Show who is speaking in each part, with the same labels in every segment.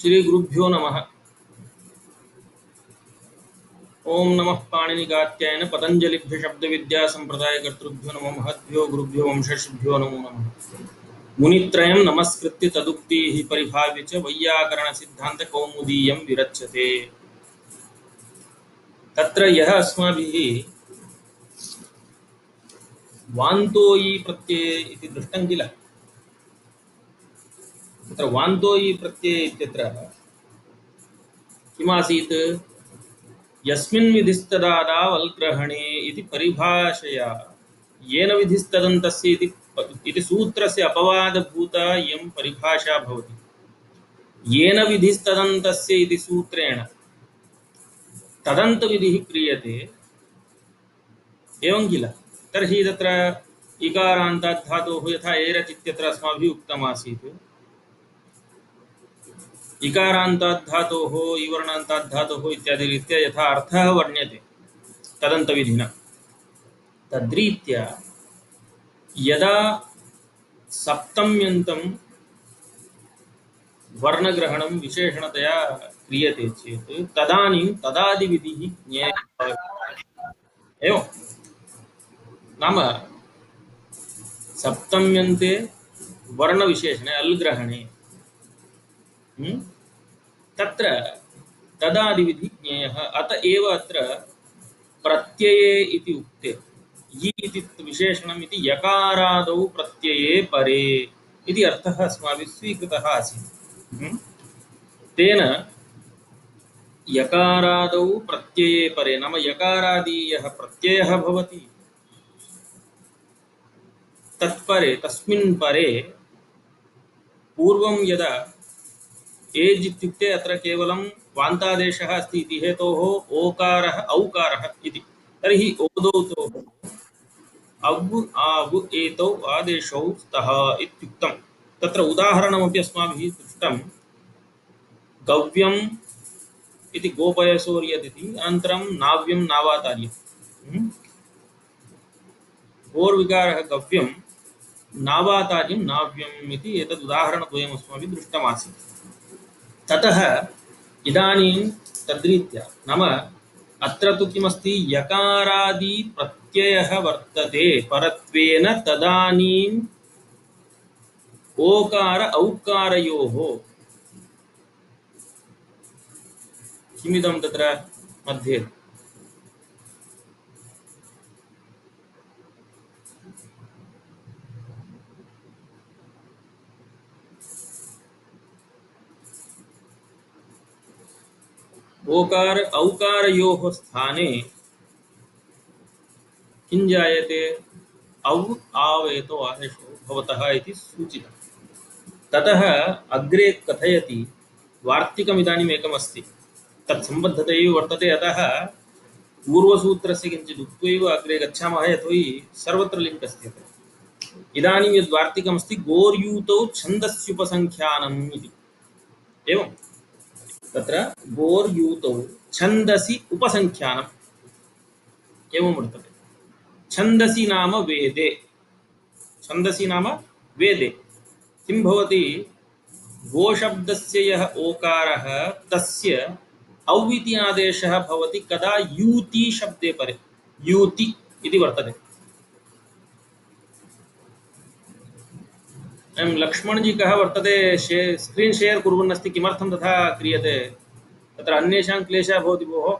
Speaker 1: श्री गुरुभ्यो नमः। ओम नमः पाणिनिकात्यायन पतंजलिभ्य शब्द विद्या संप्रदाय कर्तृभ्यो नमो महद्भ्यो गुरुभ्यो वंशर्षिभ्यो नमो नमः। मुनित्रयं नमस्कृत्य तदुक्तिः परिभाव्य च वैयाकरण सिद्धांत कौमुदीयं विरच्यते। तत्र यः अस्माभिः वान्तोयि प्रत्यये इति दृष्टं किल। तत्र वान्तोयि प्रत्यये इत्यत्र किमासीत्? यस्मिन् विधिस्तदादावल्ग्रहणे इति परिभाषया येन विधिस्तदन्तस्य इति सूत्रस्य अपवादभूता इयं परिभाषा भवति। येन विधिस्तदन्तस्य इति सूत्रेण तदन्तविधिः क्रियते एवं किल। तर्हि तत्र इकारान्तात् धातोः यथा एरच् इत्यत्र अस्माभिः उक्तमासीत्, इकारान्तात् धातोः इवर्णान्तात् धातोः इत्यादि रीत्या यथा अर्थः वर्ण्यते तदन्तविधिना, तद्रीत्या यदा सप्तम्यन्तं वर्णग्रहणं विशेषणतया क्रियते चेत् तदानीं तदादिविधिः ज्ञेयः एवं। नाम सप्तम्यन्ते वर्णविशेषणे अल्ग्रहणे तत्र तदादिविधिः ज्ञेयः। अत एव अत्र प्रत्यये इति उक्ते यि इति विशेषणम् इति यकारादौ प्रत्यये परे इति अर्थः अस्माभिः स्वीकृतः आसीत्। तेन यकारादौ प्रत्यये परे नाम यकारादीयः प्रत्ययः भवति, तत्परे तस्मिन् परे पूर्वं यदा एज् इत्युक्ते अत्र केवलं वान्तादेशः अस्ति इति हेतोः ओकारः औकारः इति। तर्हि ओदौतोः अव् आवु एतौ आदेशौ स्तः इत्युक्तं। तत्र उदाहरणमपि अस्माभिः दृष्टं। गव्यम् इति गोपयसोर्यदिति, अनन्तरं नाव्यं नावातार्यम्। गोर्विकारः गव्यं, नावातार्यं नाव्यम् इति एतद् उदाहरणद्वयम् अस्माभिः दृष्टमासीत्। ततः इदानीं तद्रीत्या नाम अत्र तु किमस्ति, यकारादि प्रत्ययः वर्तते परत्वेन, तदानीम् ओकार औकारयोः किमिदं तत्र मध्ये ओकार औकारयोः स्थाने किं जायते? अव् आवेतो आदेशो भवतः इति सूचितम्। ततः अग्रे कथयति, वार्तिकम् इदानीम् एकमस्ति तत्सम्बद्धतैव वर्तते। अतः पूर्वसूत्रस्य किञ्चित् उक्त्वैव अग्रे गच्छामः, यतोहि सर्वत्र लिङ्क् अस्ति अत्र। इदानीं यद् वार्तिकमस्ति, गोर्यूतौ छन्दस्युपसङ्ख्यानम् इति। एवं तत्र गोर्यूतौ छन्दसि उपसङ्ख्यानम् एवं वर्तते। छन्दसि नाम वेदे, छन्दसि नाम वेदे किं भवति? गोशब्दस्य यः ओकारः तस्य औ इति आदेशः भवति कदा? यूति शब्दे परे, यूति इति वर्तते। लक्ष्मण जी कः वर्तते, स्क्रीन् शेर् कुर्वन् अस्ति, किमर्थं तथा क्रियते? तत्र अन्येषां क्लेशः भवति भोः।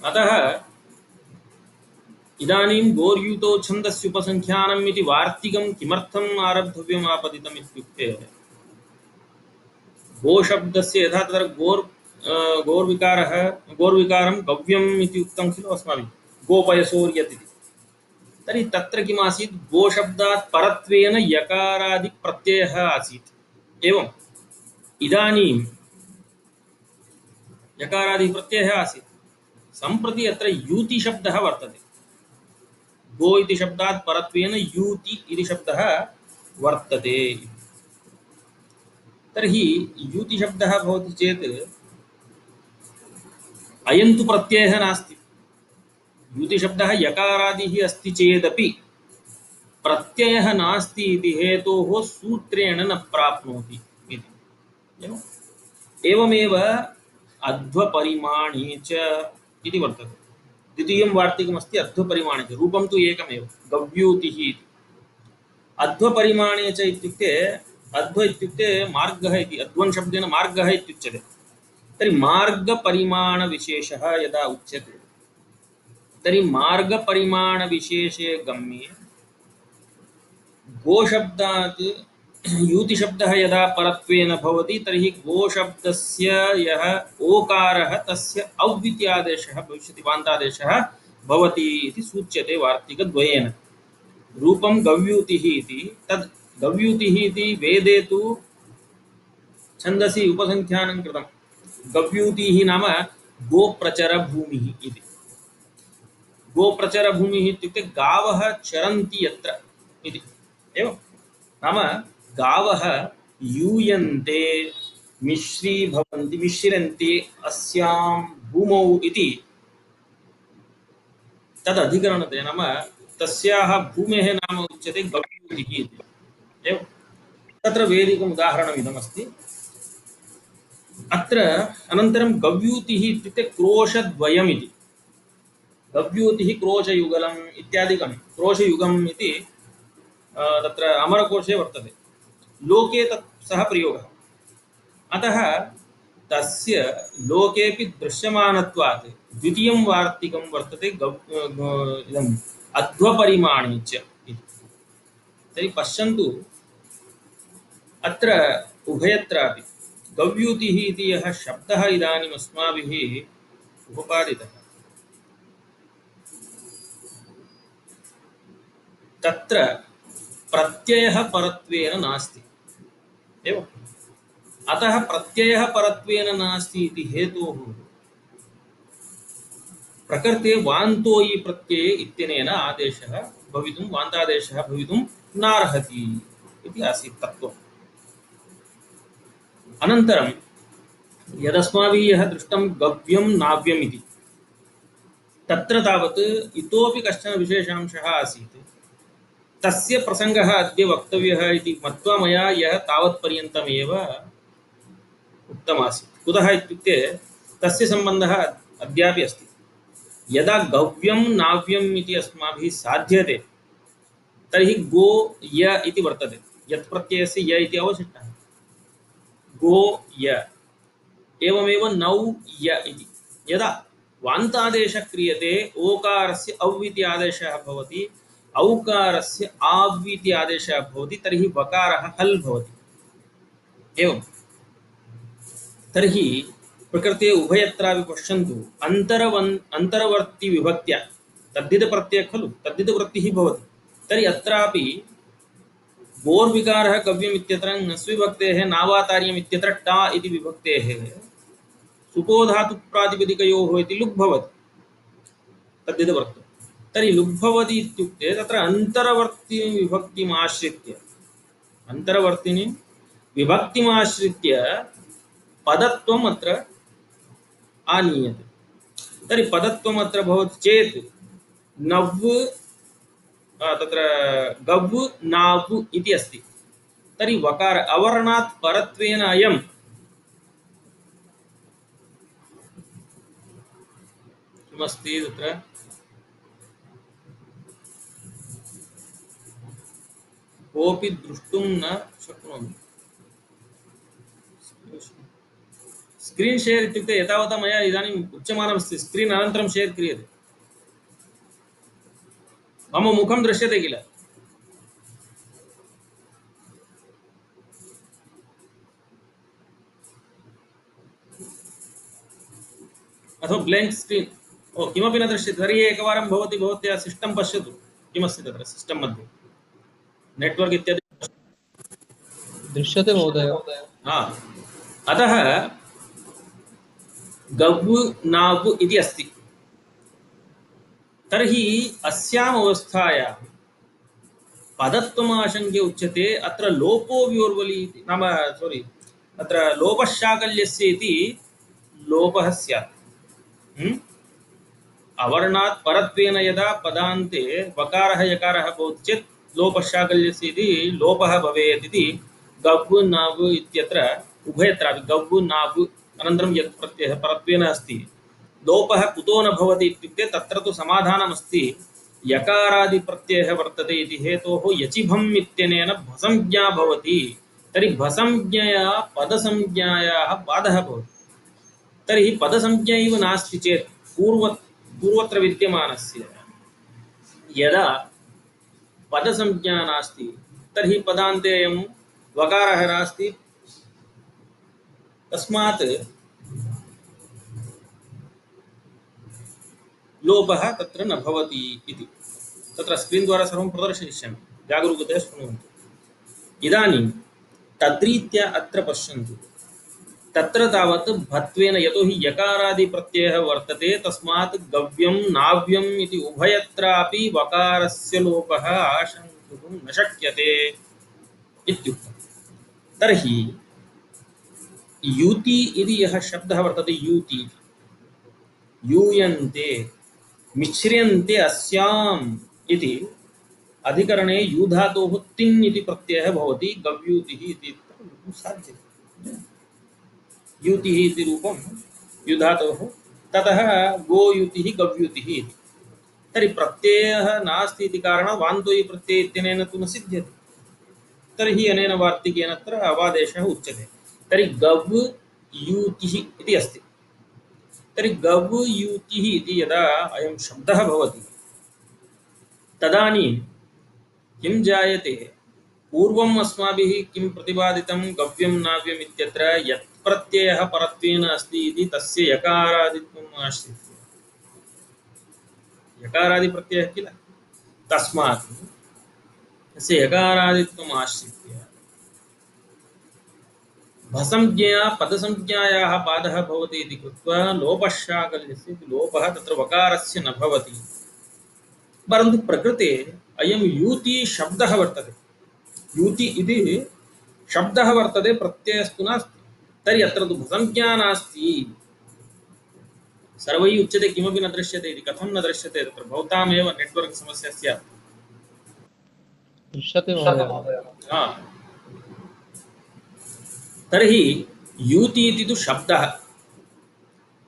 Speaker 1: अतः इदानीं गोर्यूतो छन्दस्युपसङ्ख्यानम् इति वार्तिकं किमर्थम् आरब्धव्यम् आपतितम् इत्युक्ते, गोशब्दस्य यथा तत्र गोर्विकारं गव्यम् इति उक्तं खलु अस्माभिः, गोपयसोर्यत् इति। तर्हि तत्र किमासीत्? गोशब्दात् परत्वेन यकारादिप्रत्ययः आसीत्। एवम् इदानीं यकारादिप्रत्ययः आसीत्, सम्प्रति अत्र यूति शब्दः वर्तते। गो इति शब्दात् परत्वेन यूति इति शब्दः वर्तते। तर्हि यूति शब्दः भवति चेत् अयं तु प्रत्ययः नास्ति, युतिशब्दः यकारादिः अस्ति चेदपि प्रत्ययः नास्ति इति हेतोः सूत्रेण न प्राप्नोति इति। एवम्। एवमेव अध्वपरिमाणे च इति वर्तते। द्वितीयं वार्तिकमस्ति अध्वपरिमाणे च, रूपं तु एकमेव, गव्यूतिः इति। अध्वपरिमाणे च इत्युक्ते अध्व इत्युक्ते मार्गः इति, अध्वन् शब्देन मार्गः इत्युच्यते। तर्हि मार्गपरिमाणविशेषः यदा उच्यते तर्हि मार्गपरिमाणविशेषे गम्ये गोशब्दात् यूतिशब्दः यदा परत्वेन भवति तर्हि गोशब्दस्य यः ओकारः तस्य औव्वित्यादेशः भविष्यति, वान्तादेशः भवति इति सूच्यते वार्तिकद्वयेन। रूपं गव्यूतिः इति, तद् गव्यूतिः इति वेदे तु छन्दसि उपसङ्ख्यानं कृतं। गव्यूतिः नाम गोप्रचरभूमिः इति। गोप्रचरभूमिः इत्युक्ते गावः चरन्ति यत्र इति। एवं नाम गावः यूयन्ते मिश्रीभवन्ति मिश्रन्ति अस्यां भूमौ इति तदधिकरणते, नाम तस्याः भूमेः नाम उच्यते गव्यूतिः इति। एवं तत्र वेदिकम् उदाहरणमिदमस्ति। अत्र अनन्तरं गव्यूतिः इत्युक्ते क्रोशद्वयमिति। गव्यूतिः क्रोशयुगलम् इत्यादिकं, क्रोशयुगम् इति तत्र अमरकोशे वर्तते। लोके तत् सः प्रयोगः। अतः तस्य लोकेपि दृश्यमानत्वात् द्वितीयं वार्तिकं वर्तते इदम् अध्वपरिमाणे च इति। तर्हि पश्यन्तु अत्र उभयत्रापि गव्यूतिः इति यः शब्दः इदानीम् अस्माभिः उपपादितः तत्र प्रत्ययः परत्वेन नास्ति। एवम्। अतः प्रत्ययः परत्वेन नास्ति इति हेतोः प्रकृते वान्तोयि प्रत्यये इत्यनेन आदेशः भवितुं, वान्तादेशः भवितुं नार्हति इति आसीत् तत्त्वम्। अनन्तरं यदस्माभिः यः दृष्टं गव्यं नाव्यम् इति, तत्र तावत् इतोपि कश्चन विशेषांशः आसीत्। तस्य प्रसङ्गः अद्य वक्तव्यः इति मत्वा मया यः तावत्पर्यन्तमेव उक्तमासीत्। कुतः इत्युक्ते तस्य सम्बन्धः अद्यापि अस्ति। यदा गव्यं नाव्यम् इति अस्माभिः साध्यते तर्हि गो य इति वर्तते, यत् प्रत्ययस्य य इति अवशिष्टः, गो य। एवमेव नौ य इति। यदा वान्तादेशः क्रियते ओकारस्य औ इति आदेशः भवति, औकारस्य आव् इति आदेशः भवति, तर्हि वकारः हल् भवति। एवं तर्हि प्रकृते उभयत्रापि पश्यन्तु अन्तर्वर्ति विभक्त्या तद्धितप्रत्ययः खलु, तद्धितवृत्तिः भवति। तर्हि अत्रापि गोर्विकारः गव्यम् इत्यत्र ङस्विभक्तेः नावातार्यम् इत्यत्र टा इति विभक्तेः सुपोधातु प्रातिपदिकयोः इति लुक् भवति तद्धितवृत्तौ। तर्हि लुक् भवति इत्युक्ते तत्र अन्तर्वर्तिनि विभक्तिमाश्रित्य पदत्वम् अत्र आनीयते। तर्हि पदत्वम् अत्र भवति चेत् नव् तत्र गव् नाव् इति अस्ति। तर्हि वकार अवर्णात् परत्वेन अयं किमस्ति तत्र कोऽपि द्रष्टुं न शक्नोमि। स्क्रीन् शेर् इत्युक्ते एतावता मया इदानीम् उच्यमानमस्ति, स्क्रीन् अनन्तरं शेर् क्रियते। मम मुखं दृश्यते किल? अथवा ब्लैंक् स्क्रीन् ओ किमपि न दृश्यते तर्हि एकवारं भवती भवत्याः सिस्टम् पश्यतु किमस्ति तत्र सिस्टम् मध्ये नेट्वर्क् इत्यादि
Speaker 2: दृश्यते महोदय।
Speaker 1: अतः गव् नाव् इति अस्ति। तर्हि अस्याम् अवस्थायां पदत्वमाशङ्क्य उच्यते। अत्र लोपो व्योर्वलि इति नाम अत्र लोपशाकल्यस्य इति लोपः स्यात्। अवर्णात् परत्वेन यदा पदान्ते वकारः यकारः भवति चेत् लोपशाकल्यस्य इति लोपः भवेत् इति गव् नाव् इत्यत्र उभयत्रापि गव् नाव् अनन्तरं यत् प्रत्ययः परत्वेन अस्ति लोपः कुतो न भवति इत्युक्ते तत्र तु समाधानमस्ति यकारादिप्रत्ययः वर्तते इति हेतोः यचिभम् इत्यनेन भसंज्ञा भवति तर्हि भसंज्ञया पदसंज्ञायाः बाधः भवति तर्हि पदसंज्ञा एव नास्ति चेत् पूर्वत्र विद्यमानस्य यदा पदसंज्ञा नास्ति तर्हि पदान्ते अयं वकारः नास्ति तस्मात् लोपः तत्र न भवति इति तत्र स्क्रीन् द्वारा सर्वं प्रदर्शयिष्यामि जागरूकतया शृण्वन्तु इदानीं तद्रीत्या अत्र पश्यन्तु तत्र तावत् भत्वेन यतोहि यकारादिप्रत्ययः वर्तते तस्मात् गव्यं नाव्यम् इति उभयत्रापि वकारस्य लोपः आशङ्कुतुं न शक्यते इत्युक्तं तर्हि यूति इति यः शब्दः वर्तते यूति यूयन्ते मिश्र्यन्ते अस्याम् इति अधिकरणे यूधातोः तिन् इति प्रत्ययः भवति गव्यूतिः इति साध्यते यूतिः इति रूपं युधातोः ततः गोयुतिः गव्युतिः इति तर्हि प्रत्ययः नास्ति इति कारणात् वान्तोयि प्रत्यय इत्यनेन तु न सिद्ध्यति तर्हि अनेन वार्तिकेन अत्र अवादेशः उच्यते तर्हि गव् यूतिः इति अस्ति तर्हि गव् यूतिः इति यदा अयं शब्दः भवति तदानीं किं जायते पूर्वम् अस्माभिः किं प्रतिपादितं गव्यं नाव्यम् इत्यत्र यत् प्रत्ययः परत्वेन अस्ति इति तस्य यकारादित्वम् आश्रित्य यकारादिप्रत्ययः किल तस्मात् तस्य यकारादित्वम् आश्रित्य भसंज्ञया पदसंज्ञायाः बाधः भवति इति कृत्वा लोपशाकल्यस्य लोपः तत्र वकारस्य न भवति परन्तु प्रकृते अयं यूति शब्दः वर्तते यूति इति शब्दः वर्तते प्रत्ययस्तु नास्ति तर्हि अत्र तु भसंज्ञा नास्ति सर्वैः उच्यते किमपि न दृश्यते इति कथं न दृश्यते तत्र भवतामेव नेट्वर्क् समस्या स्यात्
Speaker 2: दृश्यते महोदय
Speaker 1: तर्हि यूति इति तु शब्दः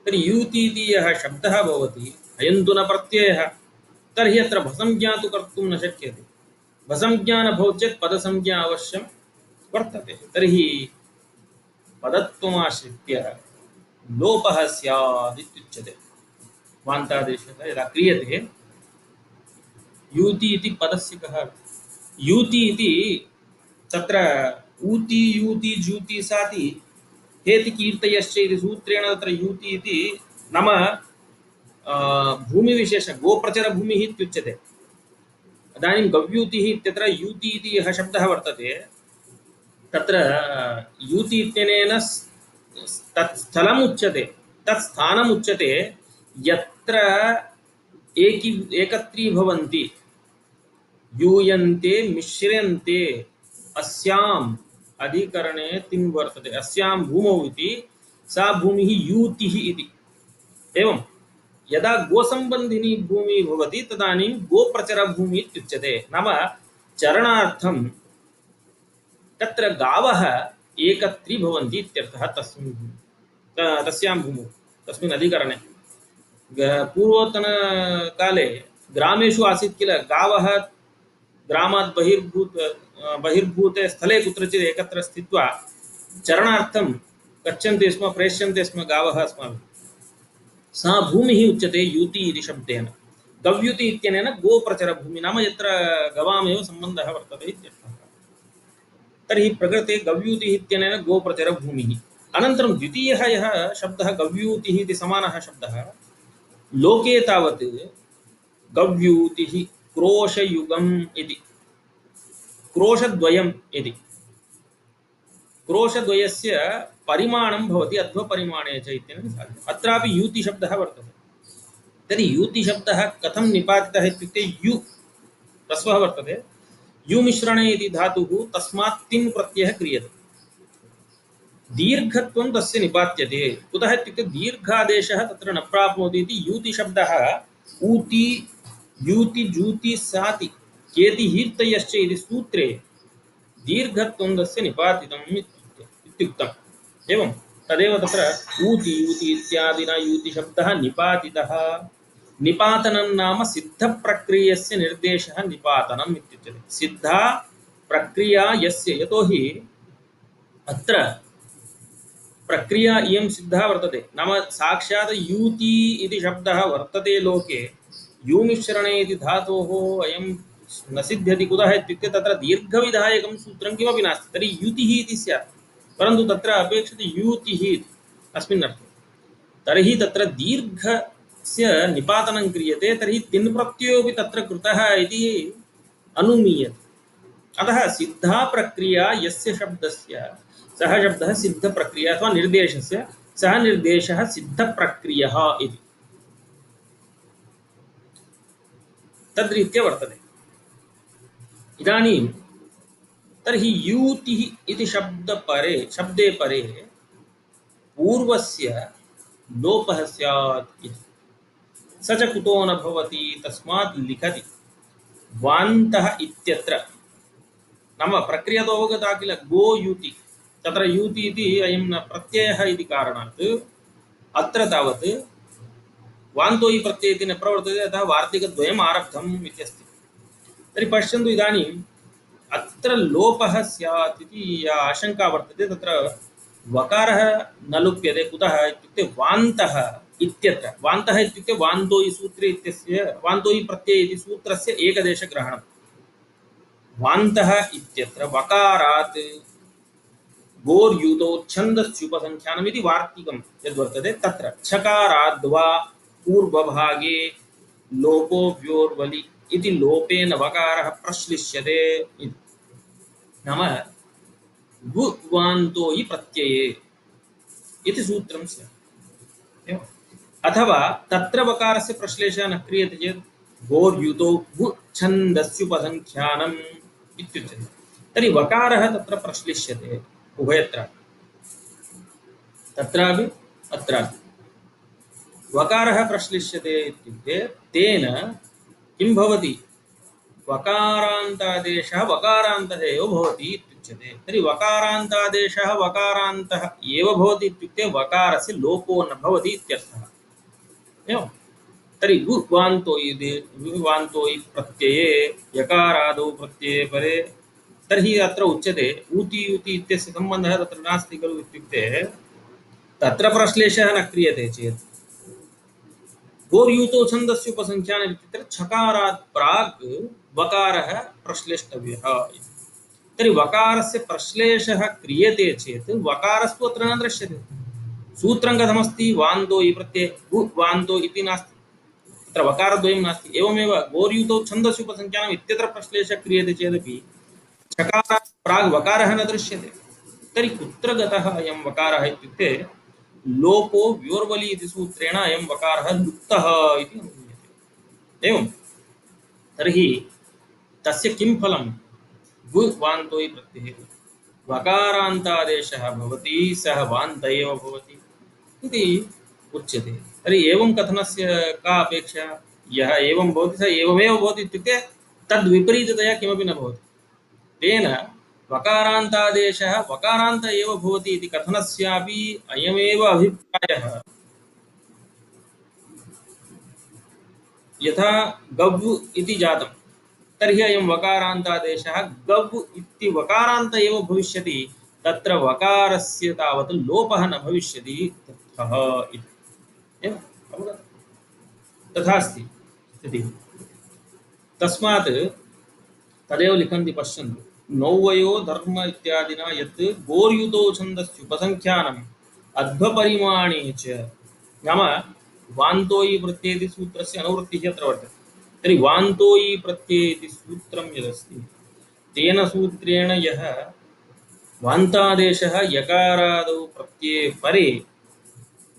Speaker 1: तर्हि यूति इति यः शब्दः भवति अयं तु न प्रत्ययः तर्हि अत्र भसंज्ञा तु कर्तुं न शक्यते भसंज्ञा न भवति चेत् पदसंज्ञा अवश्यं वर्तते तर्हि पदत्वमाश्रित्य लोपः स्यात् इत्युच्यते वान्तादेशः यदा क्रियते यूति इति पदस्य कः यूति इति तत्र ऊति यूति जूति साति हेति कीर्तयश्च इति सूत्रेण तत्र यूति इति नाम भूमिविशेष गोप्रचरभूमिः इत्युच्यते इदानीं गव्यूतिः इत्यत्र यूति इति यः शब्दः वर्तते तत्र यूति इत्यनेन तत् स्थलम् उच्यते तत् स्थानम् उच्यते यत्र एकत्री भवन्ति यूयन्ते मिश्र्यन्ते अस्याम् अधिकरणे तिङ् वर्तते अस्यां भूमौ इति सा भूमिः यूतिः इति एवं यदा गोसंबन्धिनी भूमिः भवति तदानीं गोप्रचरभूमिः इत्युच्यते नाम चरणार्थं तत्र गावः एकत्री भवन्ति इत्यर्थः तस्यां भूमौ तस्मिन् अधिकरणे पूर्वतनकाले ग्रामेषु आसीत् किल गावः ग्रामात् बहिर्भूते स्थले कुत्रचित् एकत्र स्थित्वा चरणार्थं गच्छन्ति स्म प्रेष्यन्ते स्म गावः अस्माभिः सा भूमिः उच्यते यूति इति शब्देन गव्युति इत्यनेन गोप्रचरभूमिः नाम यत्र गवामेव सम्बन्धः वर्तते इत्यर्थः तर्हि प्रकृते गव्यूतिः इत्यनेन गोप्रचरभूमिः अनन्तरं द्वितीयः यः शब्दः गव्यूतिः इति समानः शब्दः लोके तावत् गव्यूतिः क्रोशयुगम् इति क्रोशद्वयम् इति क्रोशद्वयस्य परिमाणं भवति अध्वपरिमाणे च इत्यनेन साध्यम् अत्रापि यूति शब्दः वर्तते तर्हि यूति शब्दः कथं निपातितः इत्युक्ते यु ह्रस्वः वर्तते यु मिश्रणे इति धातुः तस्मात् तिङ् प्रत्ययः क्रियते दीर्घत्वं तस्य निपात्यते कुतः इत्युक्ते दीर्घादेशः तत्र न प्राप्नोति इति यूति शब्दः ऊति यूति जूति साति केति हीर्तयश्च इति सूत्रे दीर्घत्वन्दस्य निपातितम् इत्युक्तम्। एवं तदेव तत्र ऊति यूति इत्यादिना यूति शब्दः निपातितः। निपातनं नाम सिद्धप्रक्रियस्य निर्देशः निपातनम् इत्युच्यते। सिद्धा प्रक्रिया यस्य, यतो हि अत्र प्रक्रिया इयं सिद्धा वर्तते, नाम साक्षात् यूति इति शब्दः वर्तते लोके। यूमिश्रणे इति धातोः अयं न सिद्ध्यति। कुतः इत्युक्ते तत्र दीर्घविधायकं सूत्रं किमपि नास्ति। तर्हि युतिः इति स्यात्, परन्तु तत्र अपेक्षते यूतिः इति अस्मिन् अर्थे। तर्हि तत्र दीर्घस्य निपातनं क्रियते, तर्हि तिन् प्रत्ययोऽपि तत्र कृतः इति अनुमीयते। अतः सिद्धा प्रक्रिया यस्य शब्दस्य, सः शब्दः सिद्धप्रक्रिया अथवा निर्देशस्य, सः निर्देशः सिद्धप्रक्रियः इति तद्रीत्या वर्तते। इदानीं तर्हि यूतिः इति शब्दे परे पूर्वस्य लोपः स्यात् इति। स च कुतो न भवति, तस्मात् लिखति वान्तः इत्यत्र। नाम प्रक्रिया तो अवगता किल, गो यूति, तत्र यूति इति अयं न प्रत्ययः इति कारणात् अत्र तावत् वान्तो हि प्रत्यय इति न प्रवर्तते, अतः वार्तिकद्वयम् आरब्धम् इत्यस्ति। तर्हि पश्यन्तु, इदानीम् अत्र लोपः स्यात् इति या आशंका वर्तते, तत्र वकारः न लुप्यते। कुतः इत्युक्ते वान्तः इत्यत्र, वान्तः इत्युक्ते वान्तो हि सूत्रे इत्यस्य, वान्तो हि प्रत्यय इति सूत्रस्य एकदेशग्रहणम्। वान्तः इत्यत्र वकारात् गोर्युतो छन्दस्युपसंख्यानम् इति वार्तिकं यद्वर्तते, तत्र छकाराद्वा पूर्वभागे लोपो व्योर्वलि इति लोपेन वकारः प्रश्लिष्यते इति। नाम गुवान्तो हि प्रत्यये इति सूत्रं स्यात्। एवम्। अथवा तत्र वकारस्य प्रश्लेषः न क्रियते चेत् गोर्युतो गु छन्दस्युपसंख्यानम् इत्युच्यते। तर्हि वकारः तत्र प्रश्लिष्यते उभयत्र, तत्रापि अत्रापि वकारः प्रश्लिष्यते इत्युक्ते तेन किं भवति, वकारान्तादेशः वकारान्तः एव भवति इत्युच्यते। तर्हि वकारान्तादेशः वकारान्तः एव भवति इत्युक्ते वकारस्य लोपो न भवति इत्यर्थः। एवं तर्हि वान्तो हि प्रत्यये यकारादौ प्रत्यये परे, तर्हि अत्र उच्यते ऊति यूति इत्यस्य सम्बन्धः तत्र नास्ति खलु इत्युक्ते तत्र प्रश्लेषः न क्रियते चेत् गोर्यूतो छन्दस्युपसंख्यानम् इत्यत्र छकारात् प्राक् वकारः प्रश्लेष्टव्यः। तर्हि वकारस्य प्रश्लेषः क्रियते चेत् वकारस्तु अत्र न दृश्यते। सूत्रं कथमस्ति, वान्तो हि प्रत्यये गु वान्तो इति नास्ति, तत्र वकारद्वयं नास्ति। एवमेव गोर्यूतो छन्दस्युपसंख्यानम् इत्यत्र प्रश्लेषः क्रियते चेदपि चकारात् प्राग् वकारः न दृश्यते। तर्हि कुत्र गतः अयं वकारः इत्युक्ते लोपो व्योर्वलि इति सूत्रेण अयं वकारः लुप्तः इति अनुमीयते। एवं तर्हि तस्य किं फलं, गु वान्तो हि प्रत्यये वकारान्तादेशः भवति, सः वान्त एव भवति इति उच्यते। तर्हि एवं कथनस्य का अपेक्षा, यः एवं भवति सः एवमेव भवति इत्युक्ते तद्विपरीततया किमपि न भवति। तेन वकारान्तादेशः वकारान्त एव भवति इति कथनस्यापि अयमेव अभिप्रायः। यथा गव् इति जातं, तर्हि अयं वकारान्तादेशः गव् इति वकारान्त एव भविष्यति, तत्र वकारस्य तावत् लोपः न भविष्यति तथः इति। एवम् अवगतम्? तथास्ति स्थितिः। तस्मात् तदेव लिखन्ति, पश्यन्तु, नौवयो धर्म इत्यादिना यत् गोर्युतो छन्दस्युपसंख्यानम् अध्वपरिमाणे च, नाम वान्तो हि प्रत्यय इति सूत्रस्य अनुवृत्तिः अत्र वर्तते। तर्हि वान्तो हि प्रत्यय इति सूत्रं यदस्ति, तेन सूत्रेण यः वान्तादेशः यकारादौ प्रत्यये परे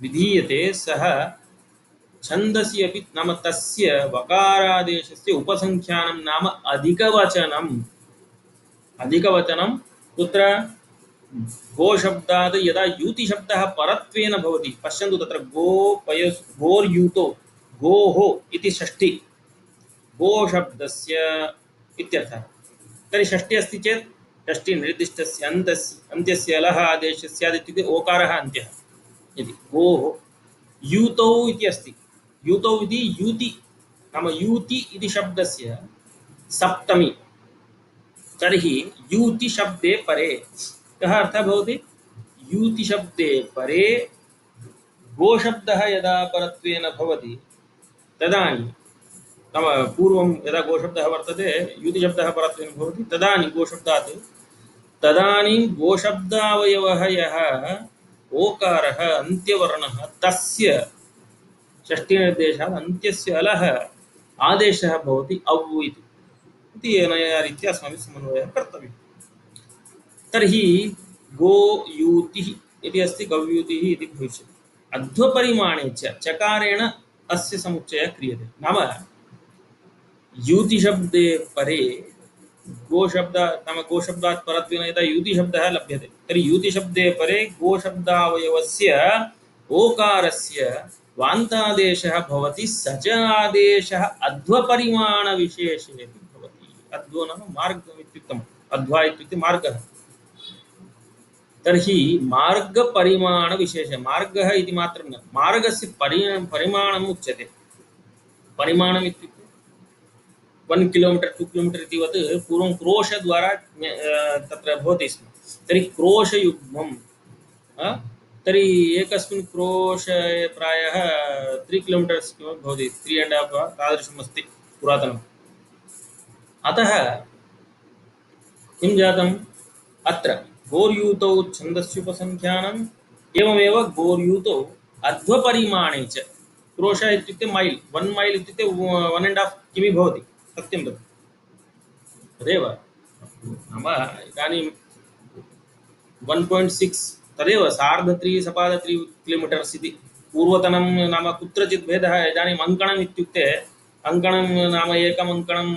Speaker 1: विधीयते, सः छन्दसि अपि, नाम तस्य वकारादेशस्य उपसंख्यानं नाम अधिकवचनम्। अधिकवचनं कुत्र, गोशब्दात् यदा यूतिशब्दः परत्वेन भवति, पश्यन्तु तत्र गोर्यूतो गोः इति षष्ठी गो शब्दस्य इत्यर्थः। तर्हि षष्ठी अस्ति चेत् षष्ठी निर्दिष्टस्य अन्त्यस्य लः आदेशः स्यात् इत्युक्ते ओकारः अन्त्यः इति गोः। यूतौ इति अस्ति, यूतौ इति यूति नाम यूति इति शब्दस्य सप्तमी। तर्हि यूति शब्दे परे कः अर्थः भवति? यूति शब्दे परे गोशब्दः यदा परत्वेन भवति तदानीं नाम पूर्वं यदा गोशब्दः वर्तते यूतिशब्दः परत्वेन भवति तदानीं गोशब्दात् तदानीं गोशब्दावयवः यः ओकारः अन्त्यवर्णः तस्य षष्ठीनिर्देशात् अन्त्यस्य अलः आदेशः भवति औ इति अनया रीत्या अस्माभिः समन्वयः कर्तव्यः। तर्हि गो यूतिः इति अस्ति, गव्यूतिः इति भविष्यति। अध्वपरिमाणे च चकारेण अस्य समुच्चयः क्रियते। नाम यूतिशब्दे परे गोशब्द नाम गोशब्दात् परत्वेन यदा यूतिशब्दः लभ्यते तर्हि यूतिशब्दे परे गोशब्दावयवस्य ओकारस्य वान्तादेशः भवति। स च आदेशः अध्वपरिमाणविशेषे भवति। अध्वो नाम मार्गम् इत्युक्तम्। अध्वा इत्युक्ते मार्गः। तर्हि मार्गपरिमाणविशेषः, मार्गः इति मात्रं न, मार्गस्य परिमाणम् उच्यते। परिमाणम् इत्युक्ते 1 किलोमीटर 2 किलोमीटर इतिवत् पूर्वं क्रोशद्वारा तत्र भवति स्म। तर्हि क्रोशयुग्मं तर्हि एकस्मिन् क्रोशे प्रायः 3 किलोमीटर्स् किमपि भवति, 3.5 वा तादृशम् अस्ति पुरातनम्। अतः किं जातम् अत्र गोर्यूतौ छन्दस्युपसंख्यानम् एवमेव गोर्यूतौ अध्वपरिमाणे च क्रोश इत्युक्ते मैल्, 1 मैल् इत्युक्ते 1.5 किमि भवति, सत्यं तत् तदेव। नाम इदानीं 1.6 तदेव सार्ध 3 सपाद 3 किलोमीटर्स् इति पूर्वतनं नाम कुत्रचित् भेदः। इदानीम् अङ्कणम् इत्युक्ते अङ्कणं नाम एकम् अङ्कणं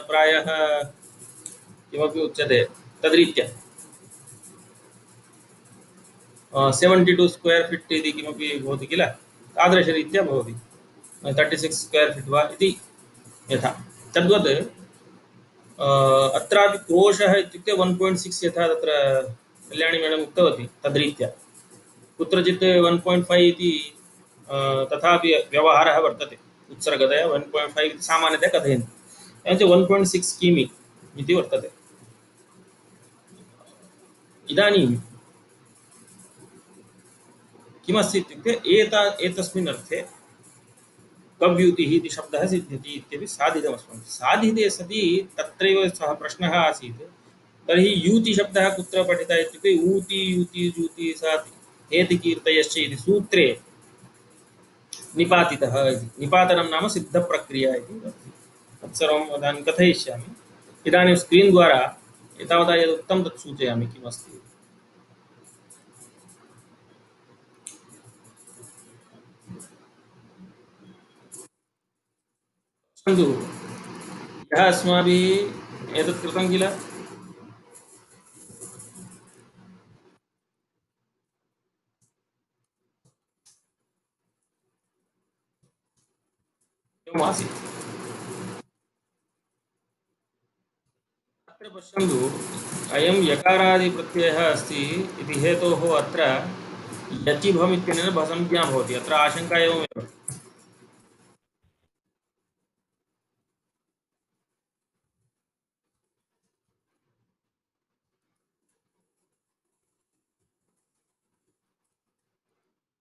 Speaker 1: प्रायः किमपि उच्यते तद्रीत्या 72 स्क्वेर् फीट् इति किमपि भवति किल, तादृशरीत्या भवति 36 स्क्वेर् फीट् वा इति यथा। तद्वत् अत्रापि कोशः इत्युक्ते 1.6 यथा तत्र कल्याणी मेडम् उक्तवती तद्रीत्या कुत्रचित् 1.5 इति तथापि व्यवहारः वर्तते। उत्सर्गतया 1.5 इति सामान्यतया कथयन्ति, एवञ्च 1.6 किमि इति वर्तते। इदानीं किमस्ति इत्युक्ते एतस्मिन् अर्थे कव्यूतिः इति शब्दः सिद्ध्यति इत्यपि साधितमस्माभिः। साधिते सति तत्रैव सः प्रश्नः आसीत्, तर्हि यूति शब्दः कुत्र पठितः इत्युक्ते ऊति यूति जूति साति एति कीर्तयश्च इति सूत्रे निपातितः इति। निपातनं नाम सिद्धप्रक्रिया इति तत्सर्वम् इदानीं कथयिष्यामि। इदानीं स्क्रीन् द्वारा एतावता यदुक्तं तत् सूचयामि किमस्ति। पश्यन्तु, यः अस्माभिः एतत् कृतं किल, एवमासीत्। अत्र पश्यन्तु, अयं यकारादिप्रत्ययः अस्ति इति हेतोः अत्र यचिभम् इत्यनेन भसंज्ञा भवति। अत्र आशङ्का एवमेव,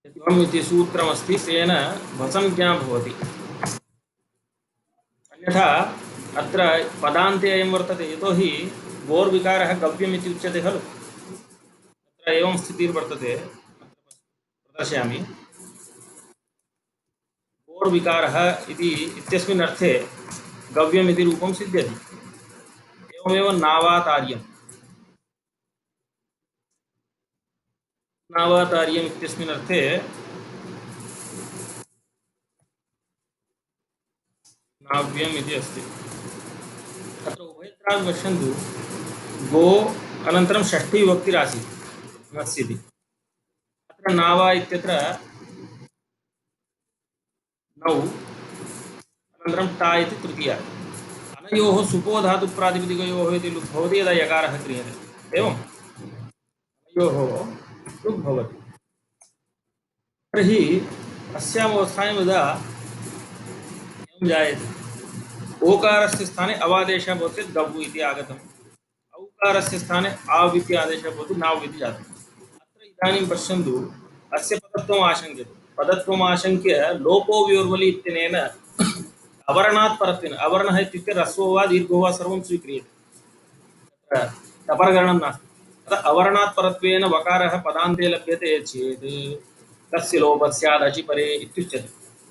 Speaker 1: यचिभम् इति सूत्रमस्ति, तेन भसंज्ञा भवति। अन्यथा अत्र पदान्ते अयं वर्तते, यतोहि गोर्विकारः गव्यम् इति उच्यते खलु। अत्र एवं स्थितिर्वर्तते, प्रदर्शयामि। गोर्विकारः इति इत्यस्मिन् अर्थे गव्यम् इति रूपं सिद्ध्यति। एवमेव नावातार्यम्, नावातार्यम् इत्यस्मिन् अर्थे नाव्यम् इति अस्ति। अत्र उभयत्रापि पश्यन्तु, गो अनन्तरं षष्ठी विभक्तिरासीत् नस् इति। अत्र नावा इत्यत्र नौ अनन्तरं टा इति तृतीया। अनयोः सुपो धातु प्रातिपदिकयोः इति लुक् भवति यदा यकारः क्रियते। एवम् अनयोः लुक् भवति। तर्हि अस्याम् अवस्थायां यदा एवं जायते, ओकारस्य स्थाने अवादेशः भवति चेत् गव् इति आगतम्, औकारस्य स्थाने आव् इति आदेशः भवति नाव् इति जातम्। अत्र इदानीं पश्यन्तु, अस्य पदत्वम् आशङ्क्यते। पदत्वम् आशङ्क्य लोपो व्योर्वलि इत्यनेन अवर्णात् परत्वेन, अवर्णः इत्युक्ते ह्रस्वो वा दीर्घो वा सर्वं स्वीक्रियते, टपरगणनं नास्ति। अतः अवर्णात् परत्वेन वकारः पदान्ते लभ्यते चेत् तस्य लोपः स्यात् अचिपरे इत्युच्यते।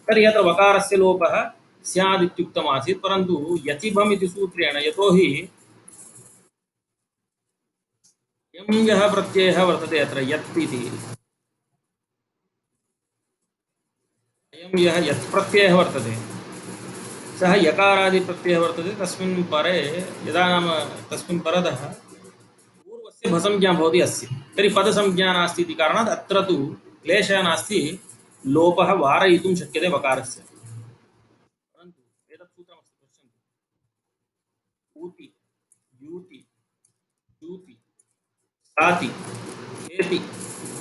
Speaker 1: तर्हि अत्र वकारस्य लोपः स्यात् इत्युक्तमासीत्, परन्तु यतिभम् इति सूत्रेण, यतोहि यं यः प्रत्ययः वर्तते अत्र यत् इति, अयं यः यत् प्रत्ययः वर्तते सः यकारादिप्रत्ययः वर्तते। तस्मिन् परे यदा नाम तस्मिन् परतः पूर्वस्य भसंज्ञा भवति अस्य, तर्हि पदसंज्ञा नास्ति इति कारणात् अत्र तु क्लेशः नास्ति, लोपः वारयितुं शक्यते वकारस्य। परन्तु एतत् सूत्रमस्ति, पश्यन्तु, ऊति, यूति, यूति, साति, एति,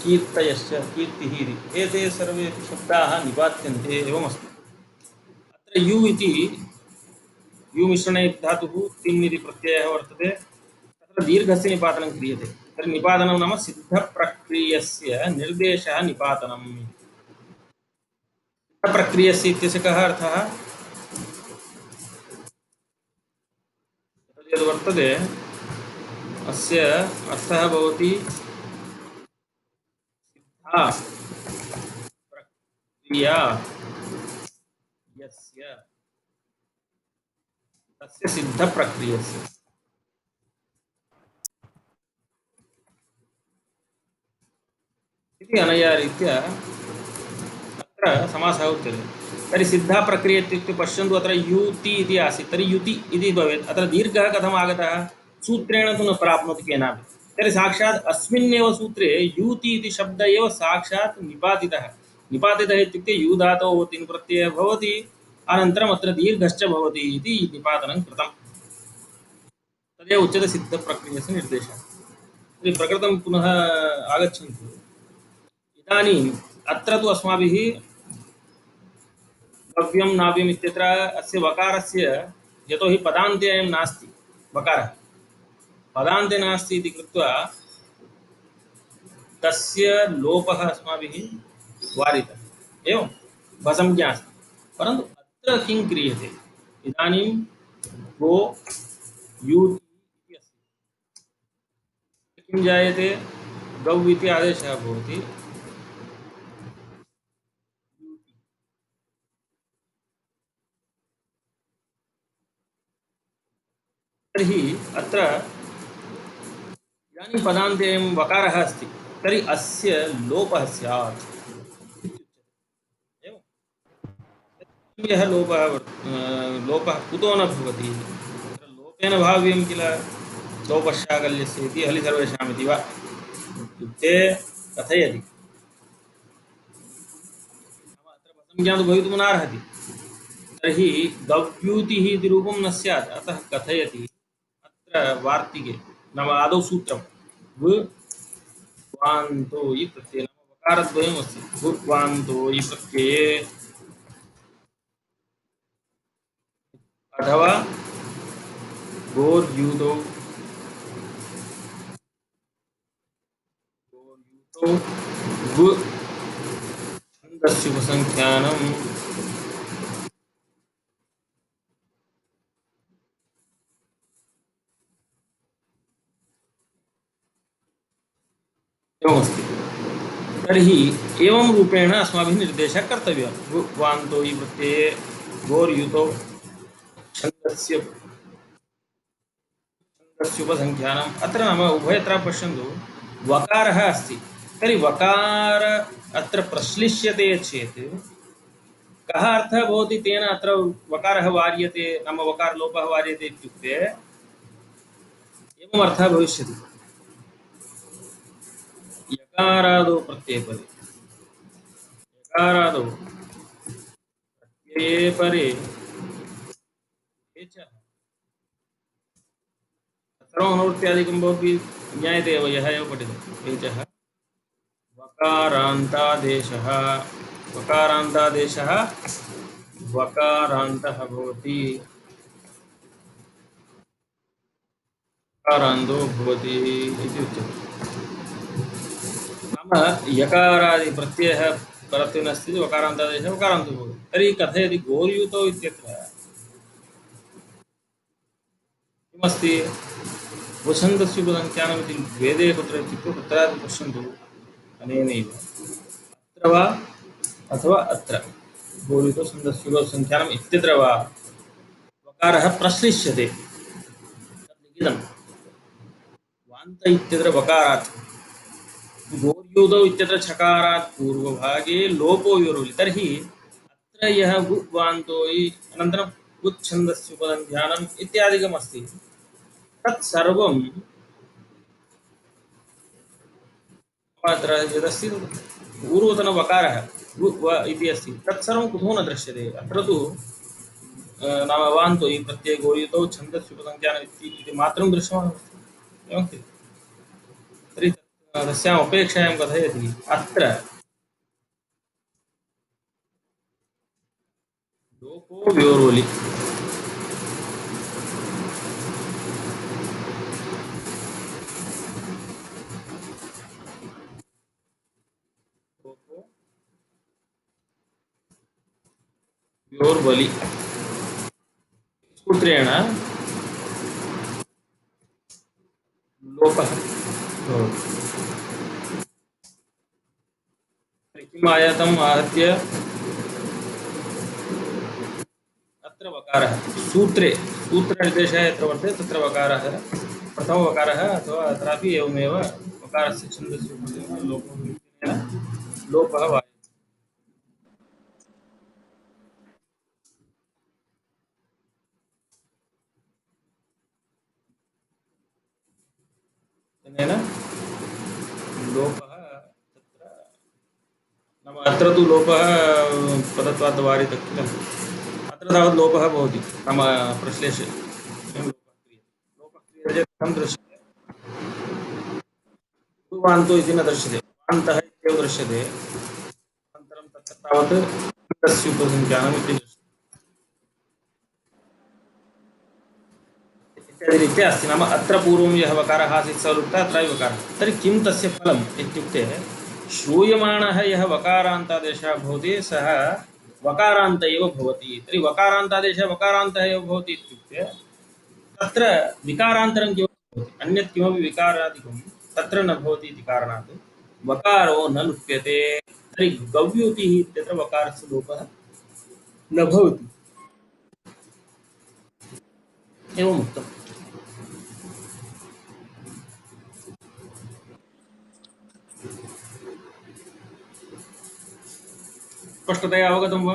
Speaker 1: कीर्तयश्च, कीर्तिः इति, एते सर्वेपि शब्दाः निपात्यन्ते एवमस्ति। अत्र यु इति यु मिश्रणे धातुः तिन् इति प्रत्ययः वर्तते, तत्र दीर्घस्य निपातनं क्रियते। तर्हि निपातनं नाम सिद्धप्रक्रियस्य निर्देशः निपातनम्। सिद्धप्रक्रियस्य इत्यस्य कः अर्थः? यद् वर्तते अस्य अर्थः भवति सिद्धा प्रक्रिया यस्य, तस्य सिद्धप्रक्रियस्य इति अनया रीत्या अत्र समासः उच्यते। तर्हि सिद्धा प्रक्रिया इत्युक्ते पश्यन्तु, अत्र युति इति आसीत्, तर्हि युति इति भवेत्। अत्र दीर्घः कथम् आगतः? सूत्रेण तु न प्राप्नोति केनापि। तर्हि साक्षात् अस्मिन्नेव सूत्रे यूति इति शब्दः एव साक्षात् निपातितः। निपातितः इत्युक्ते यू धातोः तिङ् प्रत्ययः भवति, अनन्तरम् अत्र दीर्घश्च भवति इति निपातनं कृतम्। तदेव उच्यते सिद्धप्रक्रियस्य निर्देशः। तर्हि प्रकृतं पुनः आगच्छन्तु। इदानीम् अत्र तु अस्माभिः गव्यं नाव्यम् इत्यत्र अस्य वकारस्य, यतोहि पदान्ते अयं नास्ति, वकारः पदान्ते नास्ति इति कृत्वा तस्य लोपः अस्माभिः वारितः, एवं भसंज्ञा अस्ति। परन्तु अत्र किं क्रियते? इदानीं गो यूति इति अस्ति, किं जायते? गौ इति आदेशः भवति, तर्हि अत्र इदानीं पदान्ते अयं वकारः अस्ति, तर्हि अस्य लोपः स्यात्। एवं यः लोपः कुतो न भवति? लोपेन भाव्यं किल, लोपश्चाकल्यस्य इति हलि सर्वेषाम् इति वा इत्युक्ते कथयति। अत्र प्रसंज्ञा तु भवितुं नार्हति, तर्हि गव्यूतिः इति रूपं न स्यात्। अतः कथयति अत्र वार्तिके, नाम आदौ सूत्रं वान्तो इ प्रत्यये, नाम वकारद्वयमस्ति। वान्तो इ प्रत्यये अथवा गोर्यूतो छन्दस्युपसंख्यानम् एवमस्ति। तर्हि एवं रूपेण अस्माभिः निर्देशः कर्तव्यः। वान्तो इ प्रत्यये गोर्युतो छन्दस्युपसंख्यानम्। अत्र नाम उभयत्र पश्यन्तु, वकारः अस्ति, तर्हि वकार अत्र प्रश्लिष्यते चेत् कः अर्थः भवति? तेन अत्र वकारः वार्यते, नाम वकारलोपः वार्यते इत्युक्ते एवम् अर्थः भविष्यति। यकारादौ प्रत्ययपरे, यकारादौ प्रत्यये परे एचः सर्वमनुवृत्त्यादिकं भवति ज्ञायते एव यः एव पठितम् एचः वकारान्तादेशः वकारान्तादेशः वकारान्तः भवति वकारान्तो भवति इति उच्यते नाम यकारादि प्रत्ययः परत्वे नास्ति वकारान्तादेशः वकारान्तो भवति तर्हि कथयति गोर्युतौ इत्यत्र किमस्ति वसन्तस्य पदञ्चानमिति वेदे कुत्र इत्युक्ते कुत्रापि पश्यन्तु अनेनैव अत्र वा अथवा अत्र गोर्युतौ छन्दस्य पदसङ्ख्यानम् इत्यत्र वा वकारः प्रश्लिष्यते तद् लिखितं वान्त इत्यत्र वकारात् गोर्युतौ इत्यत्र छकारात् पूर्वभागे लोपो विवरोति तर्हि अत्र यः वान्तो अनन्तरं गुच्छन्दस्य पदञ्चानम् इत्यादिकमस्ति तत्सर्वं अत्र यदस्ति पूर्वतनवकारः इति अस्ति तत्सर्वं कुतो न दृश्यते अत्र तु नाम वान्तो प्रत्यये गोर्युतौ छन्दस्य उपसंज्ञानम् इति मात्रं दृश्यमानमस्ति एवं खलु तर्हि तस्याम् अपेक्षायां कथयति अत्र लोपो व्योरोलि लोपो व्योर्बलि सूत्रेण लोपः भवति किम् आयातम् आहत्य अत्र वकारः सूत्रे सूत्रनिर्देशः यत्र वर्तते तत्र वकारः प्रथमवकारः अथवा अत्रापि एवमेव वकारस्य छन्दस्य लोपः वायते तेन लोपः तत्र नाम अत्र तु लोपः पदत्वात् वारितः किल अत्र तावत् लोपः भवति नाम प्रश्लेषे लोपः क्रियते चेत् कथं दृश्यते पूर्वान्तो इति न दृश्यते वान्तः इत्येव दृश्यते अनन्तरं तत्र तावत् तस्य उपसंज्ञानम् इति दृश्यते इत्यादिरीत्या अस्ति नाम अत्र पूर्वं यः वकारः आसीत् सः लुप्तः अत्रापि वकारः तर्हि किं तस्य फलम् इत्युक्ते श्रूयमाणः यः वकारान्तादेशः भवति सः वकारान्त एव भवति तर्हि वकारान्तादेशः वकारान्तः एव भवति इत्युक्ते तत्र विकारान्तरं किमपि भवति अन्यत् किमपि विकारादिकं तत्र न भवति इति कारणात् वकारो न लुप्यते तर्हि गव्युतिः इत्यत्र वकारस्य लोपः न भवति एवम् उक्तम् स्पष्टतया अवगतं वा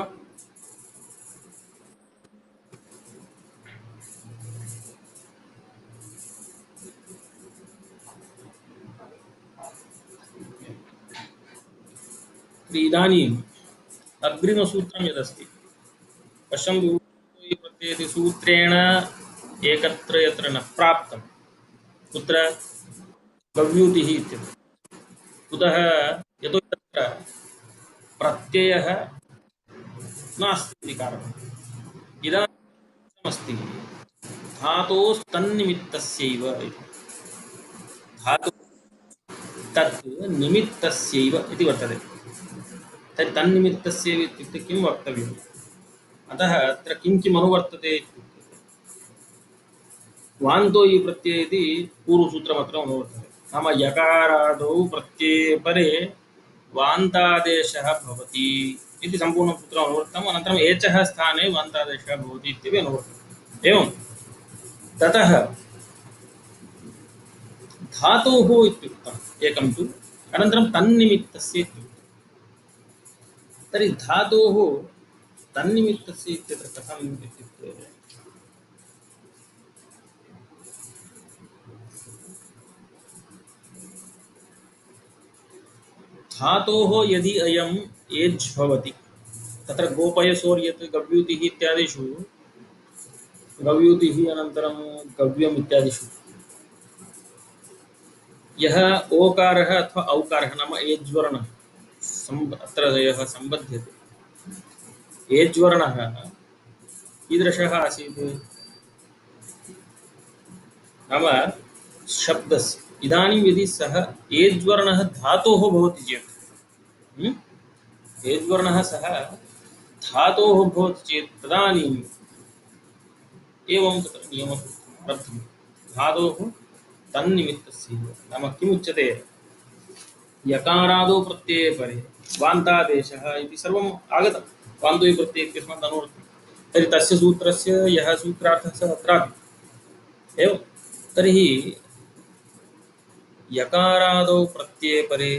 Speaker 1: इदानीम् अग्रिमसूत्रं यदस्ति पश्यन्तु प्रत्येति सूत्रेण एकत्र यत्र न प्राप्तं कुत्र गव्यूतिः इत्यत्र कुतः यतो तत्र प्रत्ययः नास्ति इति कारणम् इदानीमस्ति धातोस्तन्निमित्तस्यैव इति धातु तत् निमित्तस्यैव इति वर्तते तर्हि तन्निमित्तस्यैव इत्युक्ते किं वक्तव्यम् अतः अत्र किं किम् अनुवर्तते इत्युक्ते वान्तो इ प्रत्यय इति पूर्वसूत्रमत्र अनुवर्तते नाम यकारादौ प्रत्यये परे वान्तादेशः भवति इति सम्पूर्णं सूत्रम् अनुवर्तम् अनन्तरम् एचः स्थाने वान्तादेशः भवति इत्यपि अनुवर्तते एवं ततः धातोः इत्युक्तम् एकं तु अनन्तरं तन्निमित्तस्य इत्युक्तं तर्हि धातोः तन्निमित्तस्य इत्यत्र कथम् इत्युक्ते धातोः यदि अयम् एज् भवति तत्र गोपयसोर्यत् गव्यूतिः इत्यादिषु गव्यूतिः अनन्तरं गव्यम् इत्यादिषु यः ओकारः अथवा औकारः नाम एज्वर्णः अत्र यः सम्बध्यते एज्वर्णः कीदृशः आसीत् नाम शब्दस्य इदानीं यदि सः एज्वर्णः धातोः भवति चेत् एज्वर्णः सः धातोः भवति चेत् तदानीम् एवं तत्र नियमः आरब्धः धातोः तन्निमित्तस्य नाम किमुच्यते यकारादौ प्रत्यये परे वान्तादेशः इति सर्वम् आगतं वान्तो प्रत्यये इत्यस्मात् अनुवृत्तं तर्हि तस्य सूत्रस्य यः सूत्रार्थः सः अत्रापि एवं तर्हि यकारादौ प्रत्यये परे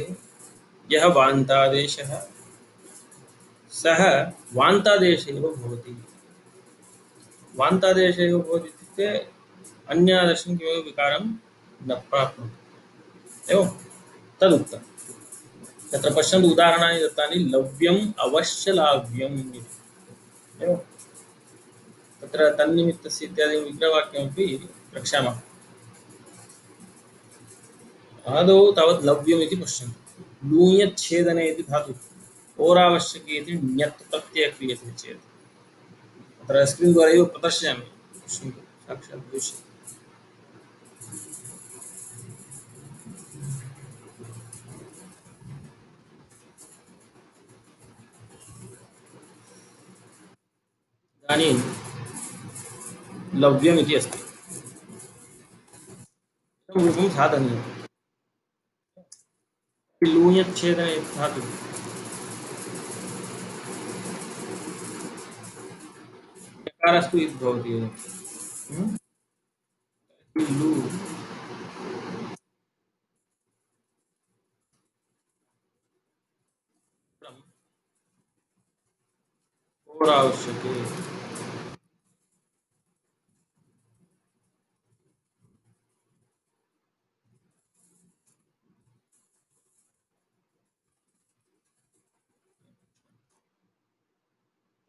Speaker 1: यः वान्तादेशः सः वान्तादेश एव भवति वान्तादेश एव भवति इत्युक्ते अन्यादर्शं किमपि विकारं न प्राप्नोति एवं तदुक्तं तत्र पश्यन्तु उदाहरणानि दत्तानि लव्यम् अवश्यलाव्यम् इति एवं तत्र तन्निमित्तस्य इत्यादि विग्रहवाक्यमपि रक्षामः आदौ तावत् लव्यम् इति पश्यन्तु लूयच्छेदने इति धातुः ओरावश्यके इति ण्यत् प्रत्ययः क्रियते चेत् अत्र स्क्रीन् द्वारा एव प्रदर्शयामि पश्यन्तु साक्षात् दृश्यते इदानीं लव्यम् इति अस्ति इदं रूपं साधनीयं लूयच्छेदने इति धातुः यकारस्तु इति भवति एव लू ओरावश्यके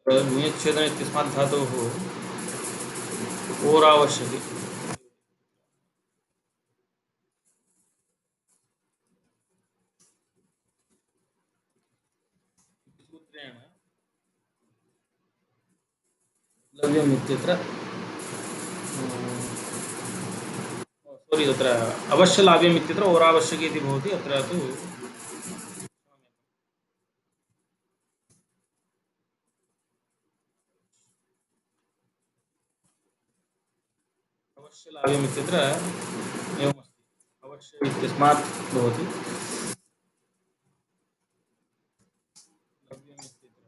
Speaker 1: लूयच्छेदने इत्यस्मात् धातोः ओरावश्यके सूत्रेण लव्यम् इत्यत्र सोरि तत्र अवश्यलाभ्यम् इत्यत्र ओरावश्यके इति भवति अत्र तु अवश्यलाभ्यम् इत्यत्र एवमस्ति अवश्य इत्यस्मात् भवति लव्यम् इत्यत्र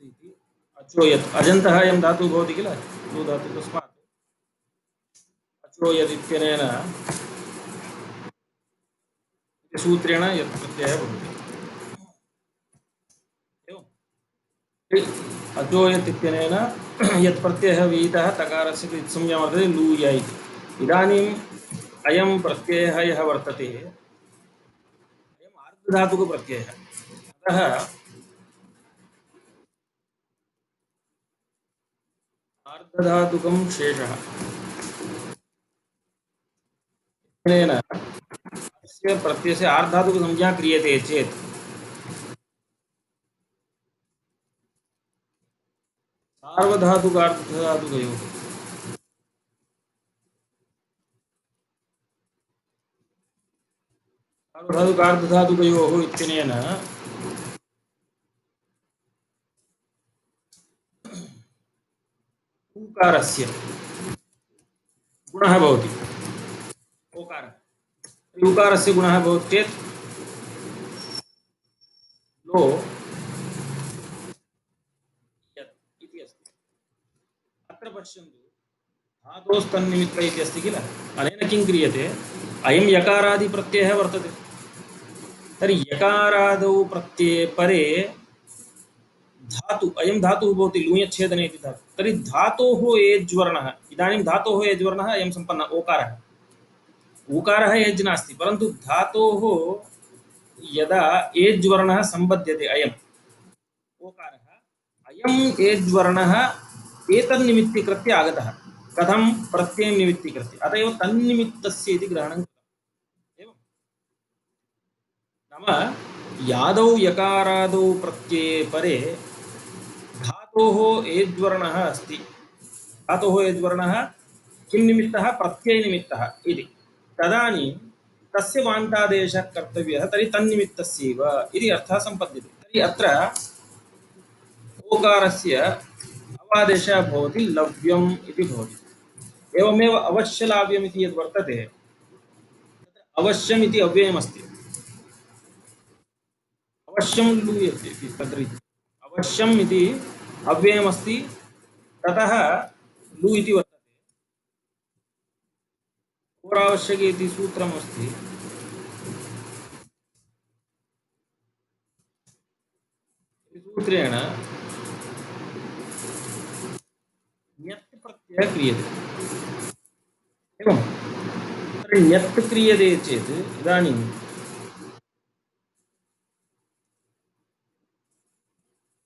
Speaker 1: इति अचोयत् अजन्तः अयं धातुः भवति किल लू धातुः तस्मात् अचोयत् इत्यनेन सूत्रेण यत् प्रत्ययः भवति एवम् अचोयत् इत्यनेन यत् प्रत्ययः विहितः तकारस्य कृत्संज्ञा वर्तते लूय इति इदानीम् अयं प्रत्ययः यः वर्तते अयम् आर्धधातुकप्रत्ययः अतः आर्धधातुकं शेषः इत्यनेन अस्य प्रत्ययस्य आर्धधातुकसंज्ञा क्रियते चेत् सार्वधातुकार्धधातुकयोः सार्वधातुकार्धधातुकयोः इत्यनेन ऊकारस्य गुणः भवति ओकारः ऊकारस्य गुणः भवति चेत् लो यत् इति अस्ति अत्र पश्यन्तु धातोस्तन्निमित्त इति अस्ति किल अनेन किं क्रियते अयं यकारादिप्रत्ययः वर्तते तर्हि यकारादौ प्रत्यये परे धातु अयं धातुः भवति लूयच्छेदने इति धातुः तर्हि धातोः एज्वर्णः इदानीं धातोः एज्वर्णः अयं सम्पन्नः ओकारः ऊकारः एज् नास्ति परन्तु धातोः यदा एज्वर्णः सम्बध्यते अयम् ओकारः अयम् एज्वर्णः एतन्निमित्तीकृत्य आगतः कथं प्रत्ययं निमित्तीकृत्य अत एव तन्निमित्तस्य इति ग्रहणं कृतम् एवं नाम यादौ यकारादौ प्रत्यये परे धातोः एज्वर्णः अस्ति धातोः एज्वर्णः किं निमित्तः प्रत्ययनिमित्तः इति तदानीं तस्य वान्तादेशः कर्तव्यः तर्हि तन्निमित्तस्यैव इति अर्थः सम्पद्यते तर्हि अत्र ओकारस्य अवादेशः भवति लव्यम् इति भवति एवमेव अवश्यलाव्यम् इति यद् वर्तते अवश्यम् इति अव्ययमस्ति अवश्यं लूयते इति तत्र अवश्यम् इति अव्ययमस्ति ततः लु इति वर्तते होरावश्यके इति सूत्रमस्ति सूत्रेण ण्यत् प्रत्ययः क्रियते एवं तत्र ण्यत् क्रियते चेत् इदानीं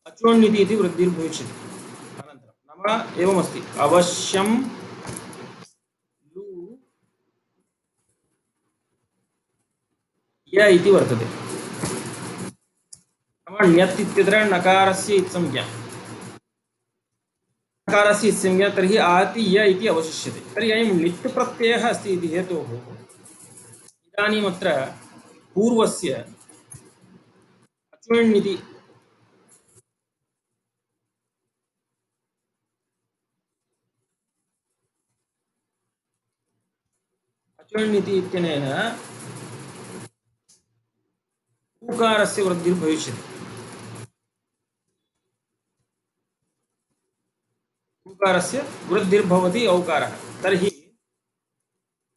Speaker 1: अचोण्यति इति वृद्धिर्भविष्यति अनन्तरं नाम एवमस्ति अवश्यं लु य इति वर्तते नाम ण्यत् इत्यत्र नकारस्य इत्संज्ञा नकारस्य इत्संज्ञा तर्हि आहति य इति अवशिष्यते तर्हि अयं णित् प्रत्ययः अस्ति इति हेतोः इदानीमत्र पूर्वस्य अचोण्यति अचोण्यति इत्यनेन ऊकारस्य वृद्धिर्भविष्यति ऊकारस्य वृद्धिर्भवति औकारः तर्हि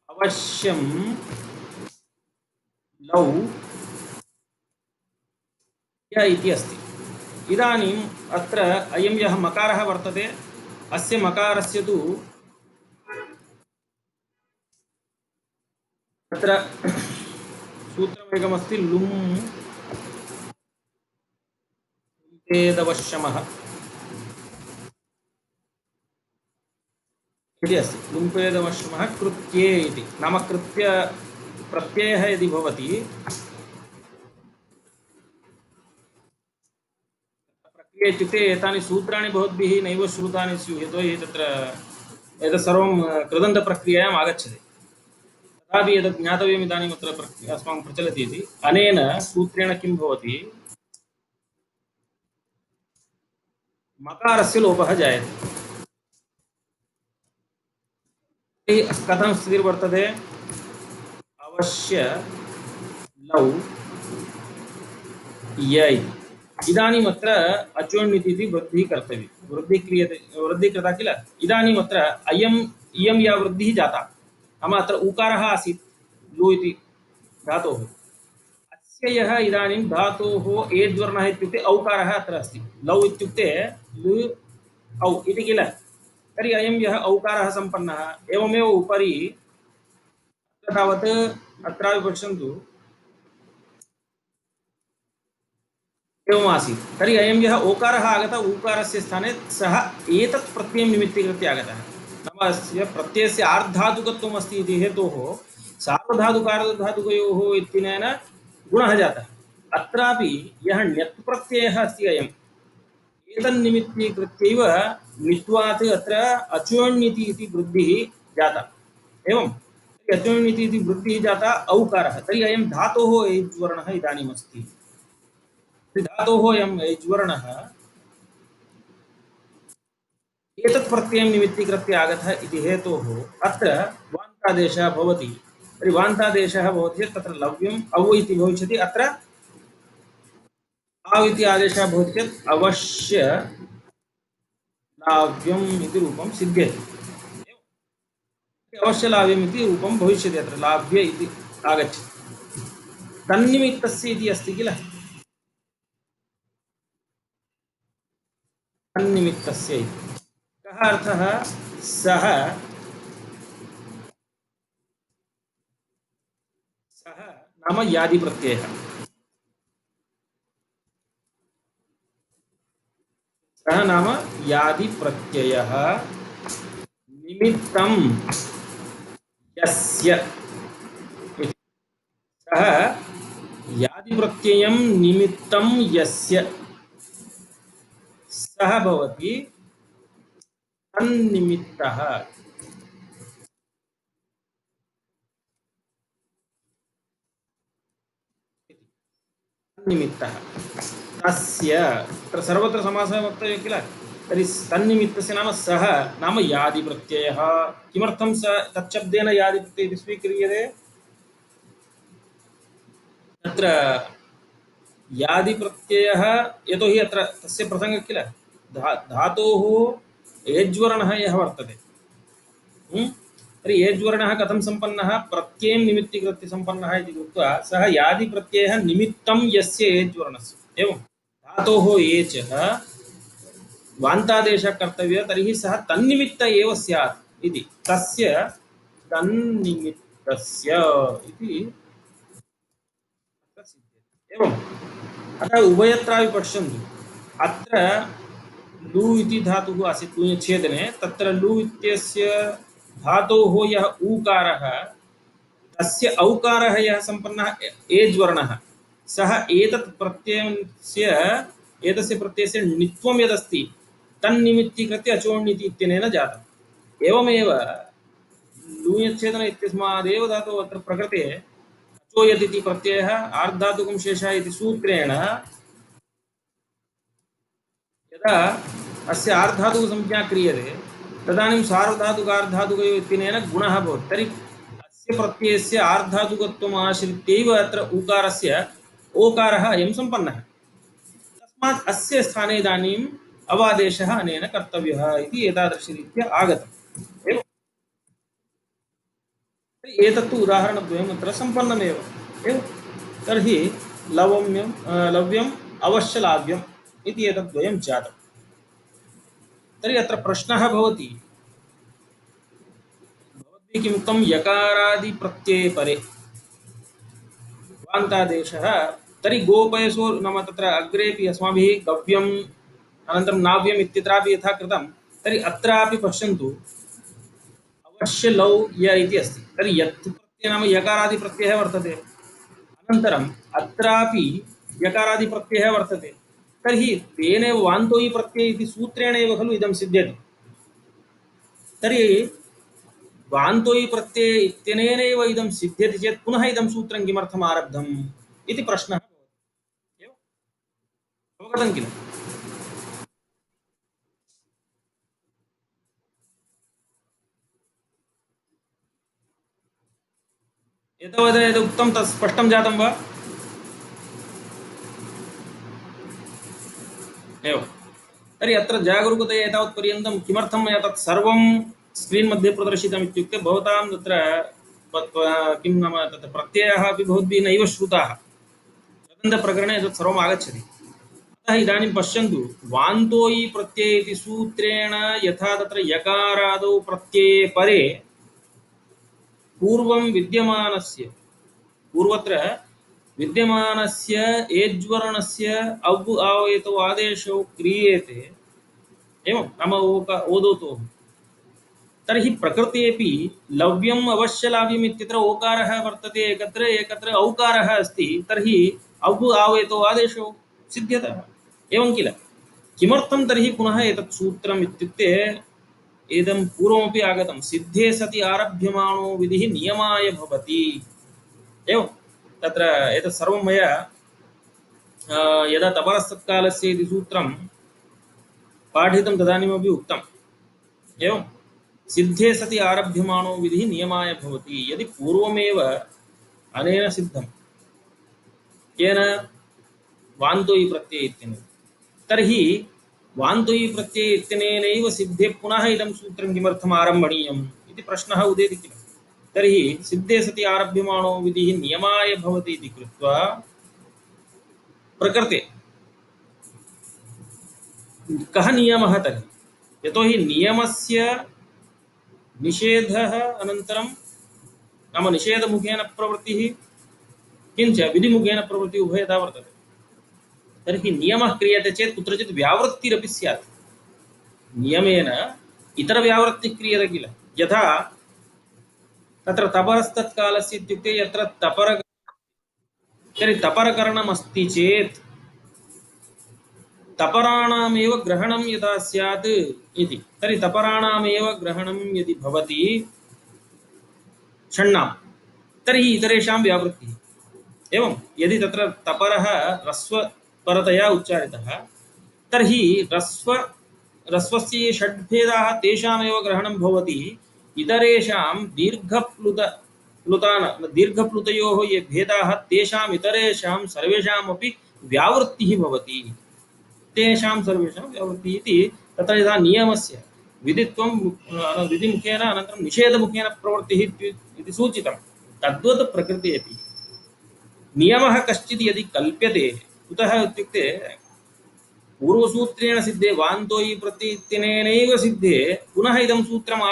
Speaker 1: अवश्यं लौ य इति अस्ति इदानीम् अत्र अयं यः मकारः वर्तते अस्य मकारस्य तु तत्र सूत्रमेकमस्ति लुं लुम्पेदवश्यमः इति अस्ति लुम्पेदवश्यमः कृत्ये इति नाम कृत्य प्रत्ययः यदि भवति प्रक्रिया इत्युक्ते एतानि सूत्राणि भवद्भिः नैव श्रुतानि स्युः यतोहि तत्र एतत् सर्वं कृदन्तप्रक्रियायाम् आगच्छति तथापि एतत् ज्ञातव्यम् इदानीम् अत्र अस्माकं प्रचलति इति अनेन सूत्रेण किं भवति मकारस्य लोपः जायते कथं स्थितिर्वर्तते अवश्य लौ य इदानीम् अत्र अचोण्यति इति वृद्धिः कर्तव्या वृद्धिः क्रियते वृद्धिः कृता किल इदानीम् अत्र इयं या वृद्धिः जाता नाम अत्र उकारः आसीत् लु इति धातोः अस्य यः इदानीं धातोः एज्वर्णः इत्युक्ते औकारः अत्र अस्ति लौ इत्युक्ते लु औ इति किल तर्हि अयं यः औकारः सम्पन्नः एवमेव उपरि तावत् अत्रापि पश्यन्तु एवमासीत् तर्हि अयं यः ओकारः आगतः ऊकारस्य स्थाने सः एतत् प्रत्ययं निमित्तीकृत्य आगतः नाम अस्य प्रत्ययस्य आर्धातुकत्वम् अस्ति इति हेतोः सार्वधातुकार्धधातुकयोः इत्यनेन गुणः जातः अत्रापि यः ण्यत् प्रत्ययः अस्ति अयम् एतन्निमित्तीकृत्यैव णित्वात् अत्र अचोण्यति इति वृद्धिः जाता एवं अचोण्यति इति वृद्धिः जाता औकारः तर्हि अयं धातोः एज्वर्णः इदानीम् अस्ति धातोः अयम् एज्वर्णः एतत् प्रत्ययं निमित्तीकृत्य आगतः इति हेतोः अत्र वान्तादेशः भवति तर्हि वान्तादेशः भवति चेत् तत्र लव्यम् औ इति भविष्यति अत्र आव् इति आदेशः भवति चेत् अवश्य लाव्यम् इति रूपं सिद्ध्यति अवश्य लाव्यम् इति रूपं भविष्यति अत्र लाभ्य इति आगच्छति तन्निमित्तस्य इति अस्ति किल तन्निमित्तस्य इति कः अर्थः सः नाम यादि प्रत्ययः सः नाम यादि प्रत्ययः निमित्तं यस्य इति। सः यादि प्रत्ययं निमित्तं यस्य सः भवति तन्निमित्तः इति। तन्निमित्तः तस्य तत्र सर्वत्र समासः वक्तव्यः किल। तर्हि तन्निमित्तस्य नाम सः नाम यादि प्रत्ययः। किमर्थं स तच्छब्देन यादि प्रत्ययः इति स्वीक्रियते? तत्र यादि प्रत्ययः यतोहि अत्र तस्य प्रसङ्गः किल धातोः एज्वर्णः यः वर्तते। तर्हि एज्वर्णः कथं सम्पन्नः? प्रत्ययं निमित्तीकृत्य सम्पन्नः इति कृत्वा सः यादि प्रत्ययः निमित्तं यस्य एज्वर्णस्य। एवं धातोः एचः वान्तादेशः कर्तव्यः, तर्हि सः तन्निमित्त एव स्यात् इति। तस्य तन्निमित्तस्य इति सिद्ध्यति। एवम् अतः उभयत्रापि पश्यन्तु, अत्र लु इति धातुः आसीत् लुञ्छेदने। तत्र लु इत्यस्य धातोः यः ऊकारः तस्य औकारः यः सम्पन्नः एज्वर्णः सः एतत् प्रत्ययस्य एतस्य प्रत्ययस्य णित्वं यदस्ति तन्निमित्तीकृत्य अचोण्णिति इत्यनेन जातम्। एवमेव लूयच्छेदन इत्यस्मादेव धातुः अत्र प्रकृते अचोयत् इति प्रत्ययः आर्धातुकं शेषः इति सूत्रेण यदा अस्य आर्धातुकसंज्ञा क्रियते तदानीं सार्वधातुकार्धातुकयोः इत्यनेन गुणः भवति। तर्हि अस्य प्रत्ययस्य आर्धातुकत्वम् आश्रित्यैव अत्र ऊकारस्य ओकारः अयं सम्पन्नः। तस्मात् अस्य स्थाने इदानीम् अवादेशः अनेन कर्तव्यः इति एतादृशरीत्या आगतम्। एवं एतत्तु उदाहरणद्वयम् अत्र सम्पन्नमेव। एवं तर्हि लव्यम् अवश्यलाव्यम् इति एतद्द्वयं जातम्। तर्हि अत्र प्रश्नः भवति, भवद्भिः किमुक्तं यकारादिप्रत्यये परे वान्तादेशः। तर्हि गोपयसो नाम तत्र अग्रेपि अस्माभिः गव्यम् अनन्तरं नाव्यम् इत्यत्रापि यथा कृतं, तर्हि अत्रापि पश्यन्तु अवश्य लौ य इति अस्ति। तर्हि यत् प्रत्ययः नाम यकारादिप्रत्ययः वर्तते, अनन्तरम् अत्रापि यकारादिप्रत्ययः वर्तते। तर्हि तेनैव वान्तो हि प्रत्यय इति सूत्रेणैव खलु इदं सिद्ध्यति। तर्हि वान्तो हि प्रत्यय इत्यनेनैव इदं सिद्ध्यति चेत् पुनः इदं सूत्रं किमर्थम् आरब्धम् इति प्रश्नः भवति। एवम् अवगतं किल? एतावत् यदुक्तं तत् स्पष्टं जातं वा? एवं तर्हि अत्र जागरूकतया एतावत्पर्यन्तं किमर्थं मया तत् सर्वं स्क्रीन् मध्ये प्रदर्शितम् इत्युक्ते भवतां तत्र किं नाम तत्र प्रत्ययाः अपि भवद्भिः नैव श्रुताः। प्रबन्धप्रकरणे एतत् सर्वम् आगच्छति। अतः इदानीं पश्यन्तु, वान्तो इ प्रत्यय इति सूत्रेण यथा तत्र यकारादौ प्रत्यये परे पूर्वं विद्यमानस्य पूर्वत्र विद्यमानस्य एज्वर्णस्य औ आवयतो आदेशो क्रियेते। एवं नाम ओदोतोः। तर्हि प्रकृतेपि लव्यम् अवश्यलाव्यम् इत्यत्र ओकारः वर्तते एकत्र एकत्र औकारः अस्ति। तर्हि औ आवयतो आदेशो सिद्ध्यतः। एवं किल? किमर्थं तर्हि पुनः एतत् सूत्रम् इत्युक्ते इदं पूर्वमपि आगतं, सिद्धे सति आरभ्यमाणो विधिः नियमाय भवति। एवं तत्र एतत् सर्वं मया यदा तपरस्तत्कालस्य इति सूत्रं पाठितं तदानीमपि उक्तम्। एवं सिद्धे सति आरभ्यमाणो विधिः नियमाय भवति। यदि पूर्वमेव अनेन सिद्धं केन वान्तो इ प्रत्यय इत्यनेन, तर्हि वान्तो इ प्रत्यय इत्यनेनैव सिद्धे पुनः इदं सूत्रं किमर्थम् आरम्भणीयम् इति प्रश्नः उदेति किल। तर्हि सिद्धे सति आरभ्यमाणो विधिः नियमाय भवति इति कृत्वा प्रकृते कः नियमः तर्हि? यतोहि नियमस्य निषेधः अनन्तरं नाम निषेधमुखेन प्रवृत्तिः किञ्च विधिमुखेन प्रवृत्तिः उभयथा वर्तते। तर्हि नियमः क्रियते चेत् कुत्रचित् व्यावृत्तिरपि स्यात्। नियमेन इतरव्यावृत्तिः क्रियते किल। यथा तत्र तपरस्तत्कालस्य इत्युक्ते यत्र तर्हि तपरकरणमस्ति चेत् तपराणामेव ग्रहणं यदा स्यात् इति। तर्हि तपराणामेव ग्रहणं यदि भवति षण्णां, तर्हि इतरेषां व्यावृत्तिः। एवं यदि तत्र तपरः ह्रस्वपरतया उच्चारितः, तर्हि ह्रस्वस्य ये षड्भेदाः तेषामेव ग्रहणं भवति। इतरेषां दीर्घप्लुतयोः ये भेदाः तेषाम् इतरेषां सर्वेषामपि व्यावृत्तिः भवति। तेषां सर्वेषां व्यावृत्तिः इति तत्र यथा नियमस्य विधित्वं विधिमुखेन अनन्तरं निषेधमुखेन प्रवृत्तिः इति सूचितं, तद्वत् प्रकृते अपि नियमः कश्चित् यदि कल्प्यते, कुतः इत्युक्ते पूर्वसूत्रेण सिद्धे वान्तोयि प्रत्ययित्यनेनैव सिद्धे पुनः इदं सूत्रम्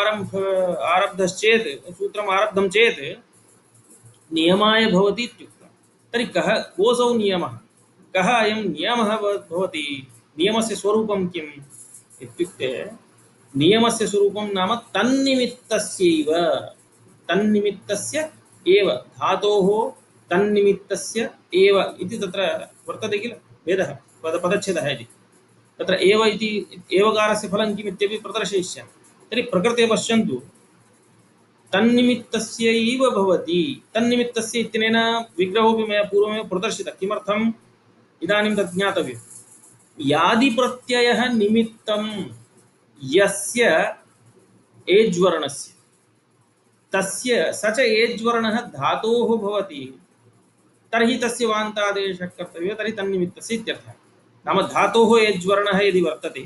Speaker 1: आरब्धं चेत् नियमाय भवति इत्युक्तं। तर्हि कोऽसौ नियमः, कः अयं नियमः भवति? नियमस्य स्वरूपं किम् इत्युक्ते नियमस्य स्वरूपं नाम तन्निमित्तस्यैव, तन्निमित्तस्य एव, धातोः तन्निमित्तस्य एव इति तत्र वर्तते किल भेदः, पदच्छेदः इति। तत्र एव इति एवकारस्य फलं किम् इत्यपि प्रदर्शयिष्यामि। तर्हि प्रकृते पश्यन्तु, तन्निमित्तस्यैव भवति। तन्निमित्तस्य इत्यनेन विग्रहोऽपि मया पूर्वमेव प्रदर्शितः। किमर्थम्? इदानीं तत् ज्ञातव्यम्। यादिप्रत्ययः निमित्तं यस्य एज्वर्णस्य, तस्य स च एज्वर्णः धातोः भवति, तर्हि तस्य वान्तादेशः कर्तव्यः, तर्हि तन्निमित्तस्य इत्यर्थः। नाम धातोः एज्वर्णः यदि वर्तते,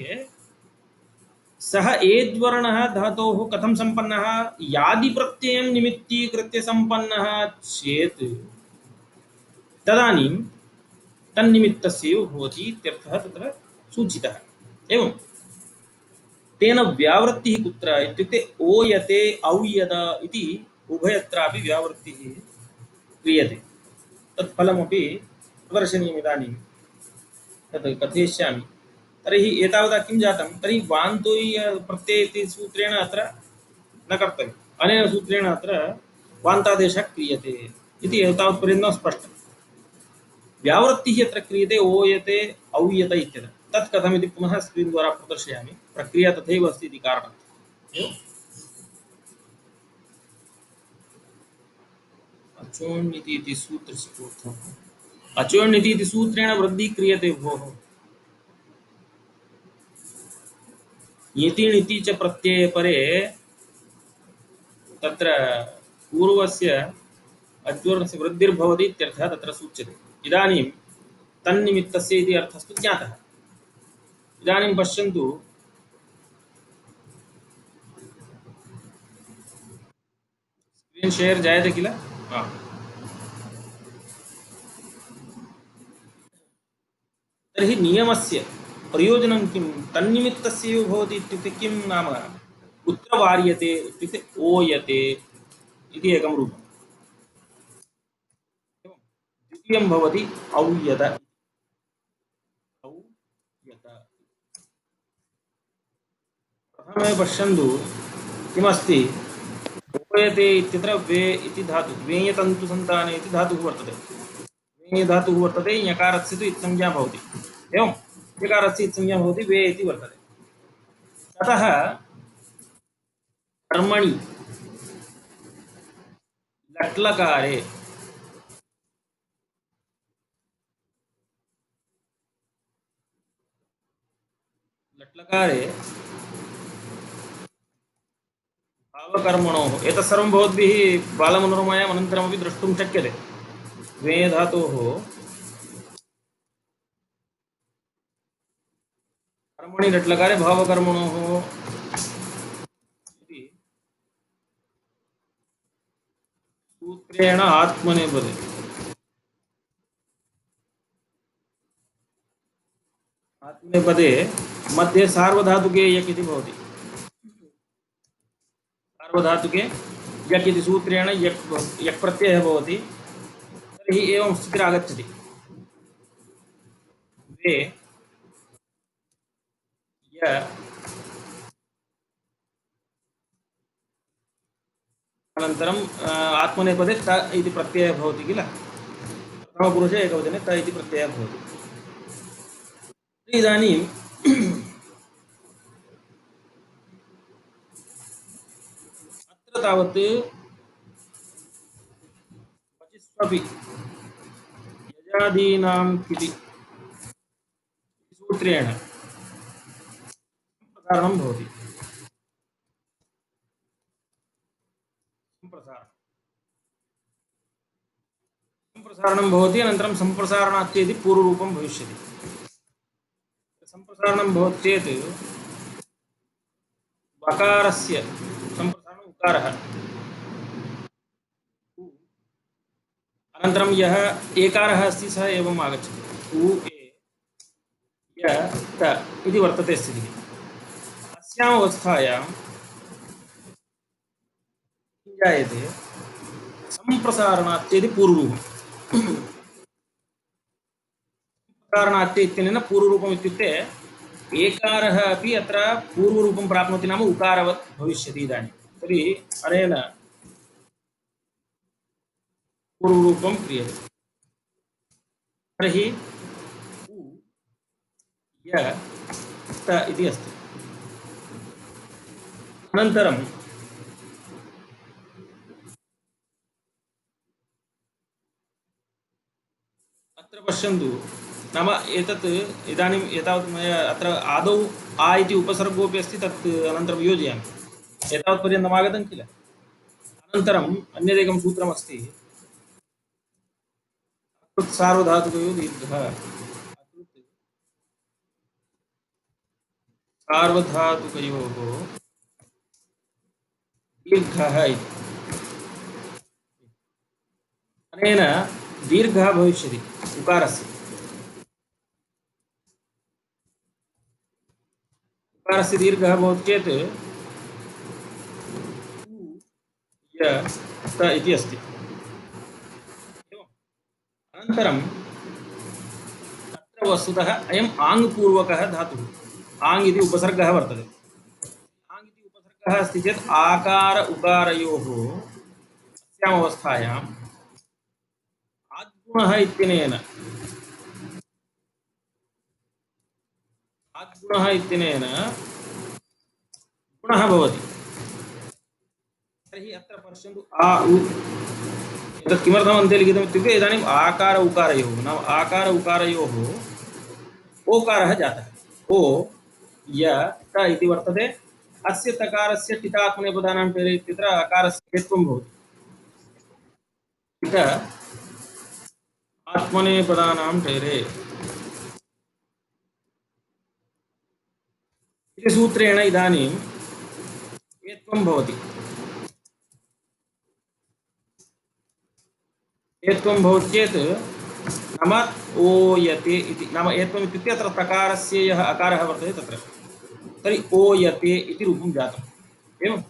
Speaker 1: सः एज्वर्णः धातोः कथं सम्पन्नः? यादिप्रत्ययं निमित्तीकृत्य सम्पन्नः चेत् तदानीं तन्निमित्तस्यैव भवति इत्यर्थः तत्र सूचितः। एवं तेन व्यावृत्तिः कुत्र इत्युक्ते ओयते औयद इति उभयत्रापि व्यावृत्तिः क्रियते। तत् फलमपि प्रदर्शनीयम्, इदानीं तत् कथयिष्यामि। तर्हि एतावता किं जातं? तर्हि वान्तोयि प्रत्यय इति सूत्रेण अत्र न कर्तव्यम्, अनेन सूत्रेण अत्र वान्तादेशः क्रियते इति एतावत्पर्यन्तं स्पष्टम्। व्यावृत्तिः यत्र क्रियते ओयते औयत इत्यत्र, तत् कथमिति पुनः स्क्रीन् द्वारा प्रदर्शयामि। प्रक्रिया तथैव अस्ति इति कारणात्। अचोण्यति इति सूत्रस्य कोऽर्थः? अचोण्यति इति सूत्रेण वृद्धिः क्रियते भोः। इति णिति च प्रत्यये परे तत्र पूर्वस्य अज्वर्णस्य वृद्धिर्भवति इत्यर्थः तत्र सूच्यते। इदानीं तन्निमित्तस्य इति अर्थस्तु ज्ञातः। इदानीं पश्यन्तु, स्क्रीन् शेर् जायते किल? तर्हि नियमस्य प्रयोजनं किं? तन्निमित्तस्यैव भवति इत्युक्ते किं नाम? कुत्र वार्यते इत्युक्ते ओयते इति एकं रूपम्। द्वितीयं भवति औयत। प्रथमे पश्यन्तु किमस्ति। ओयते इत्यत्र वे इति धातुः, वेयतन्तुसन्ताने इति धातुः वर्तते। वेयधातुः वर्तते, यकारस्य तु इत्संज्ञा भवति। एवं यकारस्य इत्संज्ञा भवति, वे इति वर्तते। ततः कर्मणि लट्लकारे भावकर्मणोः, एतत् सर्वं भवद्भिः बालमनोरमायाम् अनन्तरमपि द्रष्टुं शक्यते। वेयधातोः कर्मणि लट्लकारे भावकर्मणोः इति सूत्रेण आत्मनेपदे। आत्मनेपदे मध्ये सार्वधातुके यक् इति भवति। सार्वधातुके यक् इति सूत्रेण यक् प्रत्ययः भवति। तर्हि एवं स्थितिरागच्छति। वे य अनन्तरं आत्मनेपदे त इति प्रत्ययः भवति किल, प्रथमपुरुषे एकवचने त इति प्रत्ययः भवति। इदानीं अत्र तावत् वचिष्वपि यजादीनां किति सूत्रेण सम्प्रसारणं भवति। सम्प्रसारणं भवति, अनन्तरं सम्प्रसारणात् इति पूर्वरूपं भविष्यति। सम्प्रसारणं भवति चेत् वकारस्य सम्प्रसारणम् उकारः, अनन्तरं यः एकारः अस्ति सः एवम् आगच्छति, उ ए य त इति वर्तते स्थितिः। अस्याम् अवस्थायां किं जायते, सम्प्रसारणात् इति पूर्वरूपम्। सम्प्रसारणात् इत्यनेन पूर्वरूपम् इत्युक्ते एकारः अपि अत्र पूर्वरूपं प्राप्नोति, नाम उकारवत् भविष्यति। इदानीं तर्हि अनेन पूर्वरूपं क्रियते। तर्हि उ य त इति अस्ति। अनन्तरं अत्र पश्यन्तु, नाम एतत् इदानीम् एतावत् मया अत्र आदौ आ इति उपसर्गोऽपि अस्ति, तत् अनन्तरं योजयामि। एतावत्पर्यन्तम् आगतं किल। अनन्तरम् अन्यदेकं सूत्रमस्ति, सार्वधातुकयोः दीर्घः, सार्वधातुकयोः दीर्घः इति। अनेन दीर्घः भविष्यति उकारस्य। उकारस्य दीर्घः भवति चेत् य त इति अस्ति। अनन्तरम् अत्र वस्तुतः अयम् आङ् पूर्वकः धातुः, आङ् इति उपसर्गः वर्तते। आङ् इति उपसर्गः अस्ति चेत् आकार उकारयोः अस्याम् अवस्थायाम् आद्गुणः इत्यनेन गुणः भवति। तर्हि अत्र पश्यन्तु, आ उ एतत् किमर्थम् अन्ते लिखितम् इत्युक्ते इदानीम् आकार उकारयोः, नाम आकार उकारयोः ओकारः जातः। ओ य त इति वर्तते। अस्य तकारस्य टितात्मनेपदानां टेरे इत्यत्र अकारस्य हेत्वं भवति। टित आत्मनेपदानां टेरे इति सूत्रेण इदानीं हेत्वं भवति। हेत्वं भवति चेत् नाम ओयते इति, नाम हेत्वम् इत्युक्ते अत्र तकारस्य यः अकारः वर्तते तत्र, तर्हि ओयते इति रूपं जातम्। एवम्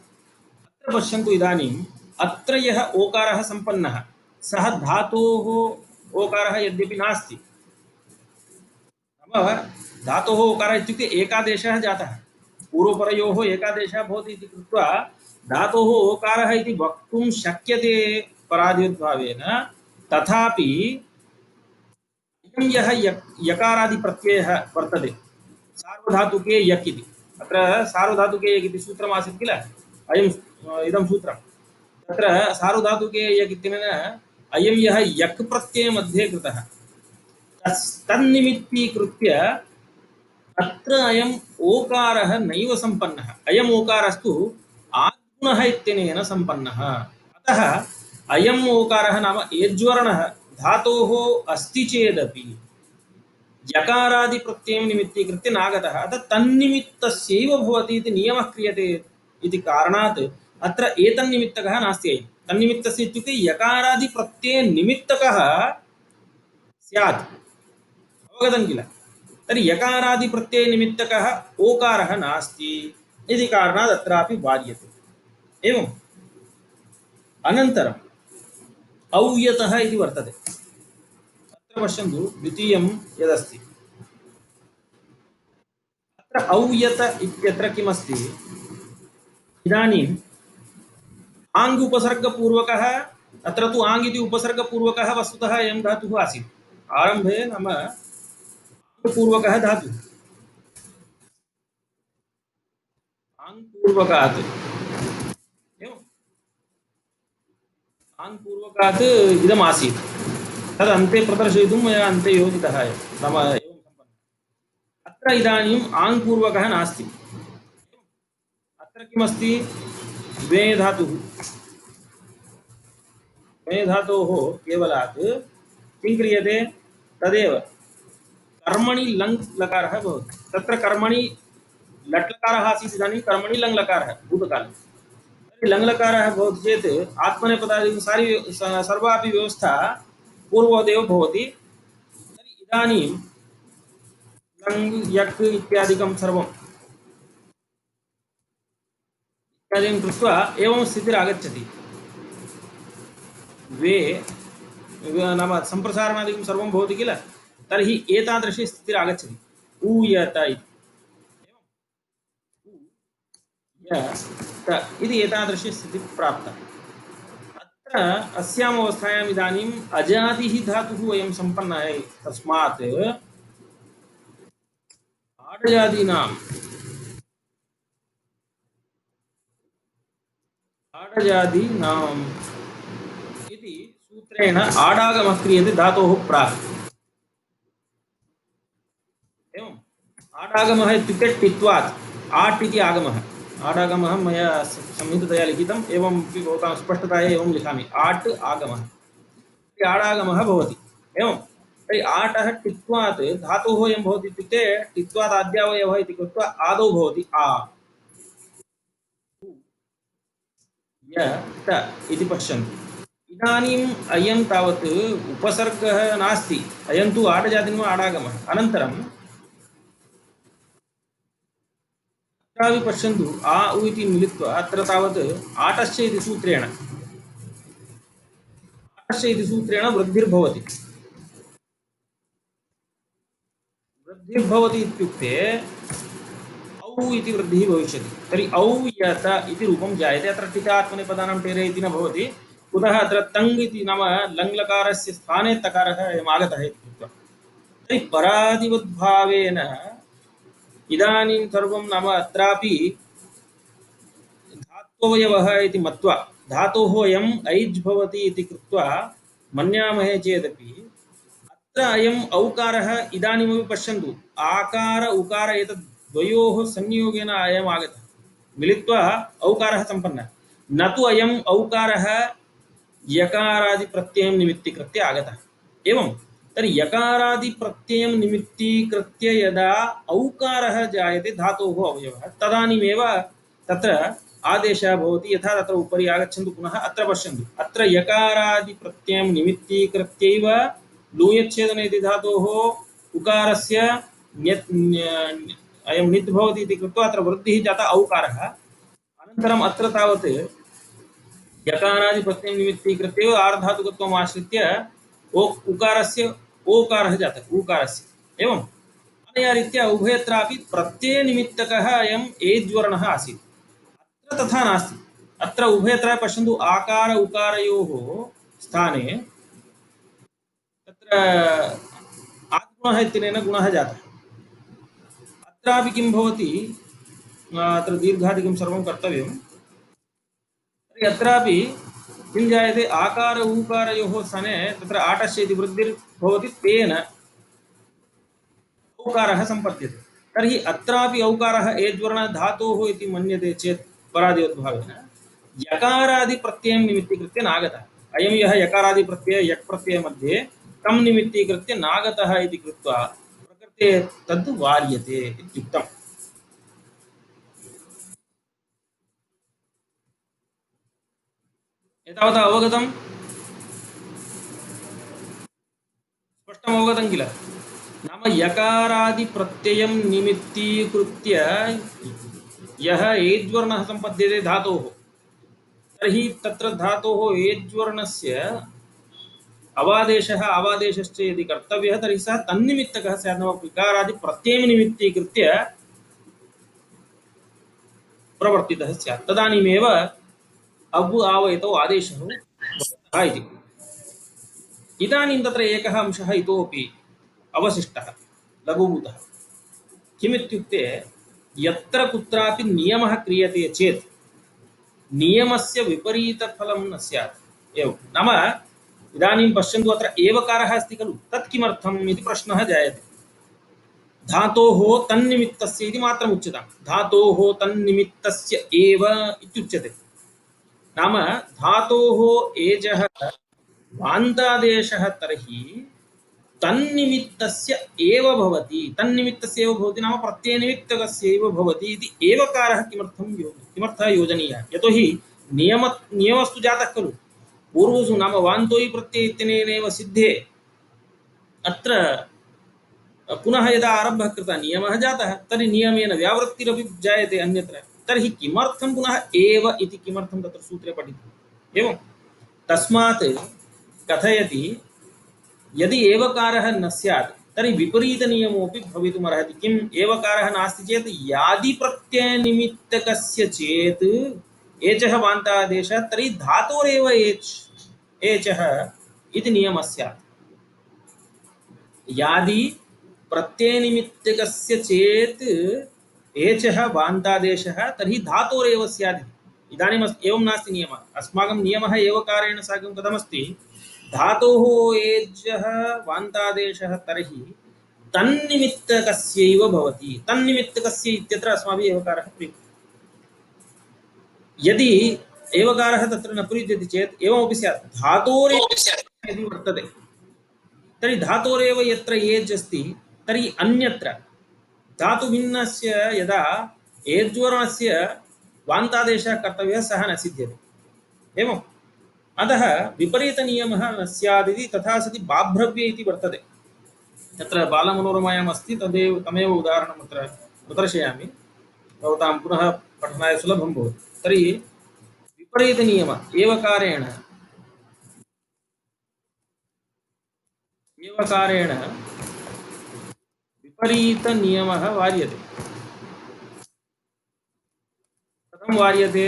Speaker 1: अत्र पश्यन्तु, इदानीम् अत्र यः ओकारः सम्पन्नः सः धातोः ओकारः यद्यपि नास्ति, नाम धातोः ओकारः इत्युक्ते एकादेशः जातः, पूर्वपरयोः एकादेशः भवति इति कृत्वा धातोः ओकारः इति वक्तुं शक्यते परादिभावेन। तथापि यः यकारादिप्रत्ययः वर्तते सार्वधातुके यक् इति, अत्र सार्वधातुके यक् इति सूत्रमासीत् किल, इदं सूत्रं, तत्र सार्वधातुके यक् इत्यनेन अयं यः यक् प्रत्यये मध्ये कृतः तन्निमित्तीकृत्य अत्र अयम् ओकारः नैव सम्पन्नः। अयम् ओकारस्तु आद्गुणः इत्यनेन सम्पन्नः। अतः अयम् ओकारः नाम एज्वर्णः धातोः अस्ति चेदपि यकारादि प्रत्ययं निमित्तीकृत्य नागतः, अतः तन्निमित्तस्यैव भवति इति नियमः क्रियते इति कारणात् अत्र एतन्निमित्तकः नास्ति। अयं तन्निमित्तस्य इत्युक्ते यकारादि प्रत्यय निमित्तकः स्यात्, अवगतं किल। तर्हि यकारादि प्रत्यय निमित्तकः ओकारः नास्ति इति कारणात् अत्रापि बाध्यते। एवम् अनन्तरम् औयतः इति वर्तते। अत्र पश्यन्तु, द्वितीयं यदस्ति अत्र औयत इत्यत्र किमस्ति, इदानीं आङ् उपसर्गपूर्वकः अत्र तु आङ् इति उपसर्गपूर्वकः वस्तुतः अयं धातुः आसीत् आरम्भे नाम पूर्वकः धातुः आङ् पूर्वकात् एवम् आङ् पूर्वकात् इदम् आसीत् तद् अन्ते प्रदर्शयितुं मया अन्ते योजितः नाम एवं सम्पन्नः अत्र इदानीम् आङ् पूर्वकः नास्ति अत्र किमस्ति द्वे धातुः द्वे धातोः केवलात् किं क्रियते तदेव कर्मणि लङ् लकारः भवति तत्र कर्मणि लट् लकारः आसीत् इदानीं कर्मणि लङ् लकारः भूतकाले तर्हि लङ् लकारः भवति चेत् आत्मनेपदादिकं सर्वापि व्यवस्था पूर्ववदेव भवति तर्हि इदानीं लङ् यक् इत्यादिकं सर्वं इत्यादिकं कृत्वा एवं स्थितिरागच्छति द्वे नाम सम्प्रसारणादिकं सर्वं भवति किल तर्हि एतादृशी स्थितिरागच्छति ऊयत इति एतादृशी स्थितिः प्राप्ता अत्र अस्याम् अवस्थायाम् इदानीम् अजादिः धातुः वयं सम्पन्नः तस्मात् आडजादीनाम् इति सूत्रेण आडागमः क्रियते धातोः प्राक् एवम् आडागमः इत्युक्ते टित्वात् आट् इति आगमः आडागमः मया संहिततया लिखितम् एवं भवतां स्पष्टतया एवं लिखामि आट् आगमः आडागमः भवति एवं तर्हि आटः टित्वात् धातोः अयं भवति इत्युक्ते टित्वात् आद्यावयवः इति कृत्वा आदौ भवति आ य त इति पश्यन्तु इदानीम् अयं तावत् उपसर्गः नास्ति अयं तु आडजातिन्वा आडागमः अनन्तरं अत्रापि पश्यन्तु आ उ इति मिलित्वा अत्र तावत् आटश्च इति सूत्रेण वृद्धिर्भवति वृद्धिर्भवति इत्युक्ते औ इति वृद्धिः भविष्यति तर्हि औ यत इति रूपं जायते अत्र टिकात्मनेपदानां टेरे इति न भवति कुतः अत्र तङ् इति नाम लङ्लकारस्य स्थाने तकारः आगतः इति कृत्वा तर्हि परादिवद्भावेन इदानीं सर्वं नाम अत्रापि धात्वयवः इति मत्वा धातोः अयम् ऐज् भवति इति कृत्वा मन्यामहे चेदपि अत्र अयम् औकारः इदानीमपि पश्यन्तु आकार उकार एतद् द्वयोः संयोगेन अयम् आगतः मिलित्वा औकारः सम्पन्नः न तु अयम् औकारः यकारादिप्रत्ययं निमित्तीकृत्य आगतः एवं तर्हि यकारादिप्रत्ययं निमित्तीकृत्य यदा औकारः जायते धातोः अवयवः तदानीमेव तत्र आदेशः भवति यथा तत्र उपरि आगच्छन्तु पुनः अत्र पश्यन्तु अत्र यकारादिप्रत्ययं निमित्तीकृत्यैव लूयच्छेदन इति धातोः उकारस्य अयं नित् भवति इति कृत्वा अत्र वृद्धिः जाता औकारः अनन्तरम् अत्र तावत् यकारादिप्रत्ययं निमित्तीकृत्य आर्धातुकत्वम् आश्रित्य उकारस्य ओकारः जातः ऊकारस्य एवम् अनया रीत्या उभयत्रापि प्रत्ययनिमित्तकः अयम् एज्वर्णः आसीत् अत्र तथा नास्ति अत्र उभयत्र पश्यन्तु आकार उकारयोः स्थाने तत्र आत्मनः इत्यनेन गुणः जातः अत्रापि किं भवति अत्र दीर्घादिकं सर्वं कर्तव्यं तर्हि अत्रापि किं जायते आकार ऊकारयोः स्थाने तत्र आटस्य इति वृद्धिर्भवति तेन औकारः सम्पद्यते तर्हि अत्रापि औकारः एज्वर्ण धातोः इति मन्यते चेत् परादिवद्भावेन यकारादिप्रत्ययं निमित्तीकृत्य नागतः अयं यः यकारादिप्रत्यय यक् प्रत्ययमध्ये तं निमित्तीकृत्य नागतः इति कृत्वा प्रकृते तद् वार्यते इत्युक्तम् एतावता अवगतं स्पष्टम् अवगतं किल नाम यकारादिप्रत्ययं निमित्तीकृत्य यः एज्वर्णः सम्पद्यते धातोः तर्हि तत्र धातोः एज्वर्णस्य अवादेशः आवादेशश्च यदि कर्तव्यः तर्हि सः तन्निमित्तकः स्यात् नाम विकारादिप्रत्ययं निमित्तीकृत्य प्रवर्तितः स्यात् तदानीमेव अव् आवयतौ आदेशः भवतः इति। इदानीं तत्र एकः अंशः इतोपि अवशिष्टः लघुभूतः। किमित्युक्ते यत्र कुत्रापि नियमः क्रियते चेत् नियमस्य विपरीतफलं न स्यात्। एवं नाम इदानीं पश्यन्तु अत्र एवकारः अस्ति खलु, तत् किमर्थम् इति प्रश्नः जायते। धातोः तन्निमित्तस्य इति मात्रम् उच्यतां। धातोः तन्निमित्तस्य एव इत्युच्यते। नाम धातोः एजः वान्तादेशः तर्हि तन्निमित्तस्य एव भवति। तन्निमित्तस्य एव भवति नाम प्रत्ययनिमित्तकस्य एव भवति इति एवकारः किमर्थः योजनीयः? यतोहि नियमस्तु जातः खलु पूर्वसु, नाम वान्तोयि प्रत्यय इत्यनेनैव सिद्धे अत्र पुनः यदा आरम्भः कृतः नियमः जातः तर्हि नियमेन व्यावृत्तिरपि जायते अन्यत्र। तर्हि किमर्थं पुनः एव इति किमर्थं तत्र सूत्रे पठितम्? एवं तस्मात् कथयति यदि एवकारः न स्यात् तर्हि विपरीतनियमोऽपि भवितुमर्हति। किम्? एवकारः नास्ति चेत् यादिप्रत्ययनिमित्तकस्य चेत् एचः वान्तादेशः तर्हि धातोरेव एचः इति नियमः स्यात्। यादि प्रत्ययनिमित्तकस्य चेत् एचः वान्तादेशः तर्हि धातोरेव स्यात्। इदानीम् एवं नास्ति नियमः। अस्माकं नियमः एवकारेण साकं कथमस्ति? धातोः एजः वान्तादेशः तर्हि तन्निमित्तकस्यैव भवति। तन्निमित्तकस्य इत्यत्र अस्माभिः एवकारः प्रयुक्तः। यदि एवकारः तत्र न प्रयुज्यते चेत् एवमपि स्यात्। धातोरेव यदि वर्तते तर्हि धातोरेव यत्र एज् अस्ति तर्हि अन्यत्र धातुभिन्नस्य यदा एज्वर्णस्य वान्तादेशः कर्तव्यः सः न सिद्ध्यते। एवम् अतः विपरीतनियमः न स्यादिति। तथा सति बाभ्रव्य इति वर्तते। तत्र बालमनोरमायाम् अस्ति, तमेव उदाहरणम् अत्र प्रदर्शयामि, भवतां पुनः पठनाय सुलभं भवति। तर्हि विपरीतनियमः एवकारेण विपरीतनियमः वार्यते। कथं वार्यते?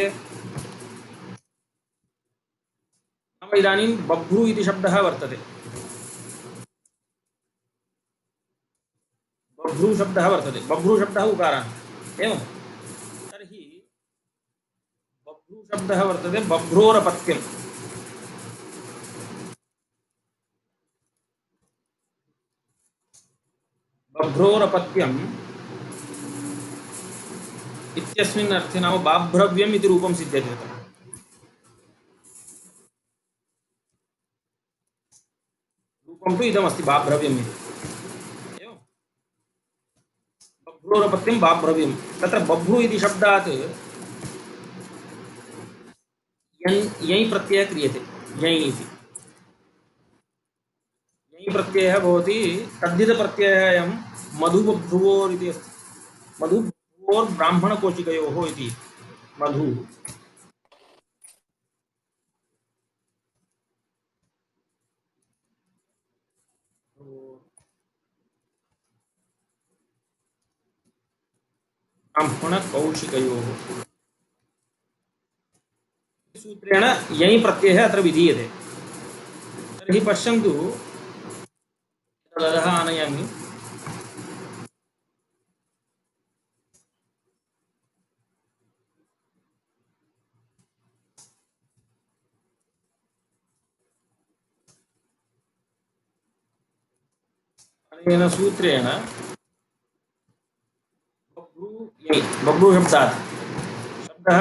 Speaker 1: नाम इदानीं बभ्रू इति शब्दः वर्तते। बभ्रू शब्दः वर्तते। बभ्रू शब्दः उकारान्तः। एवं तर्हि बभ्रू शब्दः वर्तते बभ्रोरपत्यम्। बभ्रोरपत्यम् इत्यस्मिन् अर्थे नाम बाभ्रव्यम् इति रूपं सिद्ध्यति तत्र। रूपं तु इदमस्ति बाभ्रव्यम् इति। एवं बभ्रोरपत्यं बाभ्रव्यं। तत्र बभ्रू इति शब्दात् यञ् प्रत्ययः क्रियते। यञ् इति यञ् प्रत्ययः भवति। तद्धितप्रत्ययः अयं मधुबभ्रुवोर् इति अस्ति। मधुबभ्रुवोर् ब्राह्मणकोशिकयोः इति। मधु ब्राह्मणकौशिकयोः सूत्रेण यञ् प्रत्ययः अत्र विधीयते। तर्हि पश्यन्तु, तदधः आनयामि। अनेन सूत्रेण बभ्रू शब्दात् शब्दः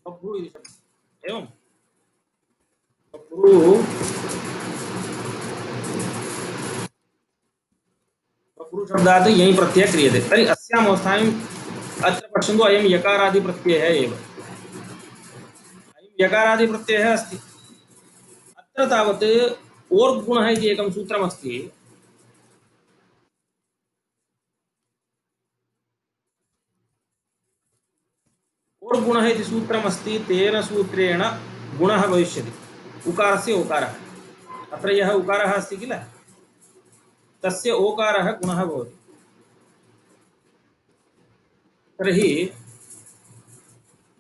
Speaker 1: बभ्रू इति शब्दः। एवं बभ्रू बभ्रू शब्दात् यञ् प्रत्ययः क्रियते। तर्हि अस्याम् अवस्थायाम् अत्र पश्यन्तु, अयं यकारादिप्रत्ययः एव। अयं यकारादिप्रत्ययः अस्ति। अत्र तावत् ओर्गुणः इति एकं सूत्रमस्ति। ओर्गुणः इति सूत्रमस्ति। तेन सूत्रेण गुणः भविष्यति उकारस्य ओकारः। अत्र यः उकारः अस्ति किल, तस्य ओकारः गुणः भवति। तर्हि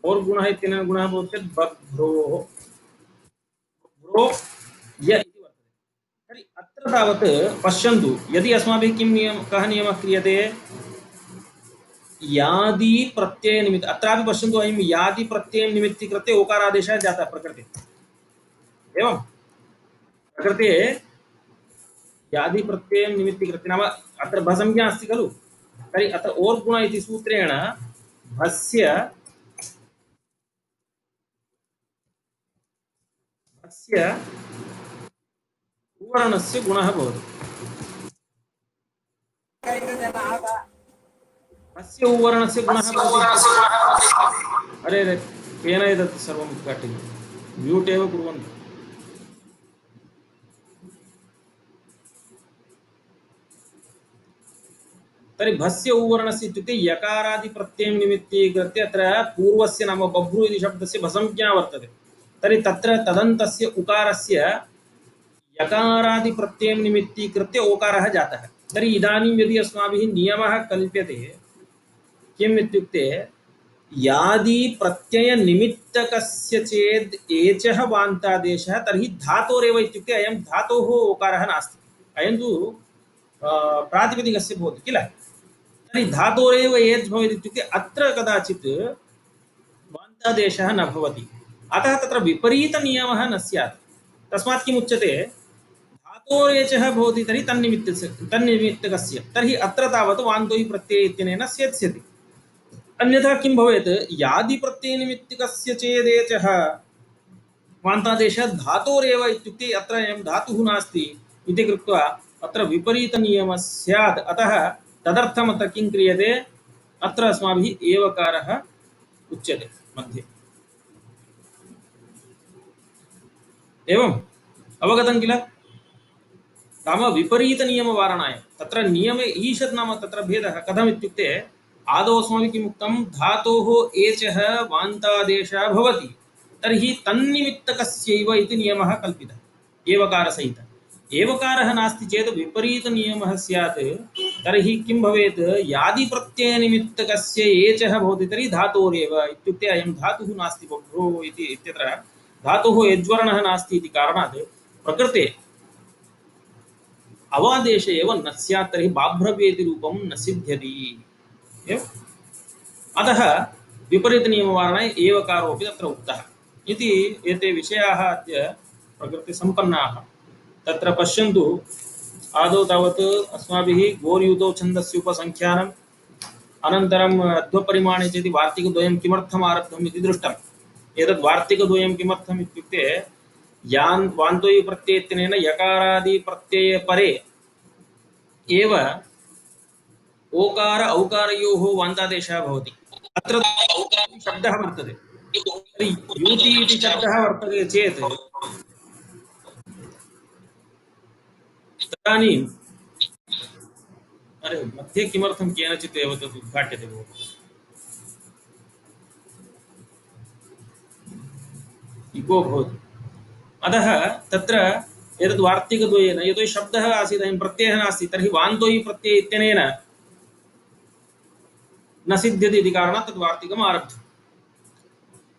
Speaker 1: और गुणः इत्यनेन गुणः भवति चेत् बभ्रोः भ्रो य इति वर्तते। तर्हि अत्र तावत् पश्यन्तु, यदि अस्माभिः किं कः नियमः क्रियते, यादि प्रत्यय निमित्त, अत्रापि पश्यन्तु, अयं यादि प्रत्ययं निमित्तीकृत्य ओकारादेशः जातः प्रकृते। एवं प्रकृते यादि प्रत्ययं निमित्तीकृत्य नाम अत्र भसंज्ञा अस्ति खलु। तर्हि अत्र ओर् गुण इति सूत्रेण भस्य भस्य उवर्णस्य गुणः भवति। भस्य उवर्णस्य गुणः भवति। अरे अरे केन एतत् सर्वम् उद्घाट्यते, म्यूट् एव कुर्वन्तु। तर्हि भस्य उवर्णस्य इत्युक्ते यकारादि प्रत्ययं निमित्तीकृत्य अत्र पूर्वस्य नाम बभ्रु इति शब्दस्य भसंज्ञा वर्तते। तर्हि तत्र तदन्तस्य उकारस्य यकारादि प्रत्ययं निमित्तीकृत्य ओकारः जातः। तर्हि इदानीं यदि अस्माभिः नियमः कल्प्यते किम् इत्युक्ते, यादि प्रत्यय निमित्तकस्य चेद् एचः वान्तादेशः तर्हि धातोरेव इत्युक्ते अयं धातोः ओकारः नास्ति, अयं तु प्रातिपदिकस्य भवति किल। तर्हि धातोरेव एच् भवति इत्युक्ते अत्र कदाचित् वान्तादेशः न भवति, अतः तत्र विपरीतनियमः न स्यात्। तस्मात् किम् उच्यते, धातोरेचः भवति तर्हि तन्निमित्तकस्य, तर्हि अत्र तावत् वान्तोयि प्रत्यय इत्यनेन स्यत्स्यति। अन्यथा किं भवेत्, यादि प्रत्ययनिमित्तकस्य चेदेचः वान्तादेशः धातोरेव इत्युक्ते अत्र अयं धातुः नास्ति इति कृत्वा अत्र विपरीतनियमः स्यात्। अतः तदर्थम् अत्र किं क्रियते, अत्र अस्माभिः एवकारः उच्यते मध्ये। एवम् अवगतं किल। नाम विपरीतनियमवारणाय तत्र नियमे ईषत् नाम तत्र भेदः कथम् इत्युक्ते, आदौ अस्माभिः किम् उक्तं, धातोः एचः वान्तादेशः भवति तर्हि तन्निमित्तकस्यैव इति नियमः कल्पितः एवकारसहितः। एवकारः नास्ति चेत् विपरीतनियमः स्यात्। तर्हि किं भवेत्, यादिप्रत्ययनिमित्तकस्य एचः भवति तर्हि धातोरेव इत्युक्ते अयं धातुः नास्ति बभ्रो इति इत्यत्र धातुः यज्वर्णः नास्ति इति कारणात् प्रकृते अवादेश एव न स्यात्, तर्हि बाभ्रव्येति रूपं न सिद्ध्यति। अतः विपरीतनियमवारणाय एवकारोऽपि तत्र उक्तः इति। एते विषयाः अद्य प्रकृतिसम्पन्नाः। तत्र पश्यन्तु, आदौ तावत् अस्माभिः गोर्युतौ छन्दस्य उपसङ्ख्यानम्, अनन्तरम् अध्वपरिमाणे चेति वार्तिकद्वयं किमर्थम् आरब्धम् इति दृष्टम्। एतद् वार्तिकद्वयं किमर्थम् इत्युक्ते, यान् वान्तोयि प्रत्ययेन यकारादि प्रत्यय परे एव ओकार औकारयोः वान्तादेशः भवति। अत्र औकार शब्दः वर्तते, तर्हि यूति इति शब्दः वर्तते चेत् तदानीं, अरे मध्ये किमर्थं केनचित् एव तत् उद्घाट्यते भोः, इको भवति। अतः तत्र एतद् वार्तिकद्वयेन, यतोहि शब्दः आसीत् अयं प्रत्ययः नास्ति, तर्हि वान्तोयि प्रत्यय इत्यनेन न सिद्ध्यति इति कारणात् तद् वार्तिकम् आरब्धम्।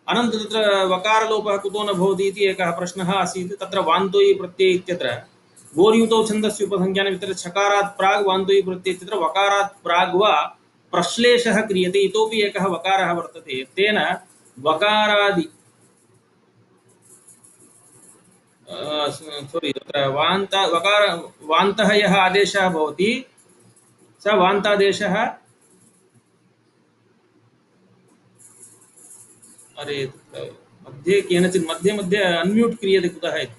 Speaker 1: अनन्तरं तत्र वकारलोपः कुतो न भवति इति एकः प्रश्नः आसीत्। तत्र वान्तोयि प्रत्यय इत्यत्र गोर्युतौ छन्दस्य उपसंज्ञानम् इत्यत्र छकारात् प्राग् वान्तोयि प्रत्यय इत्यत्र वकारात् प्राग् वा प्रश्लेषः क्रियते। इतोपि एकः वकारः वर्तते, तेन वकारादि सोरि तत्र वान्तः यः आदेशः भवति स वान्तादेशः, अरे मध्ये केनचित् मध्ये मध्ये अन्म्यूट् क्रियते कुतः इति।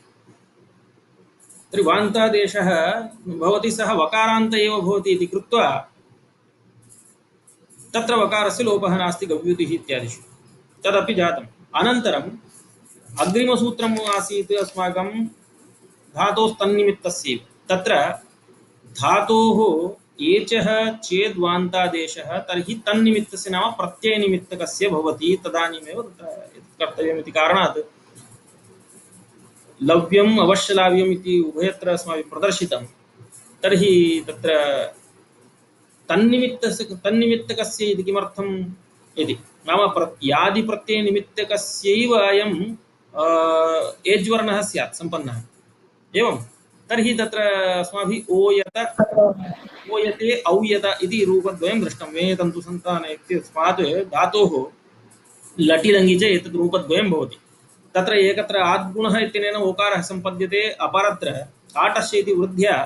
Speaker 1: तर्हि वान्तादेशः भवति, सः वकारान्त एव भवति इति कृत्वा तत्र वकारस्य लोपः नास्ति गव्युतिः इत्यादिषु, तदपि जातम्। अनन्तरम् अग्रिमसूत्रम् आसीत् अस्माकं धातोस्तन्निमित्तस्य। तत्र धातोः एचः चेद् वान्तादेशः तर्हि तन्निमित्तस्य नाम प्रत्ययनिमित्तकस्य भवति, तदानीमेव तत्र कर्तव्यम् इति कारणात् लव्यम् अवश्यलाव्यम् इति उभयत्र अस्माभिः प्रदर्शितं। तर्हि तत्र तन्निमित्तकस्य इति किमर्थम् इति नाम प्रत्यादिप्रत्ययनिमित्तकस्यैव अयं एज्वर्णः स्यात् सम्पन्नः एवं तर्हि तत्र अस्माभिः ओयते औयत इति रूपद्वयं दृष्टं वेतन्तुसन्तान इत्यस्मात् धातोः लटिलङि च एतत् रूपद्वयं भवति तत्र एकत्र आद्गुणः इत्यनेन ओकारः सम्पद्यते अपरत्र आटस्य इति वृद्ध्या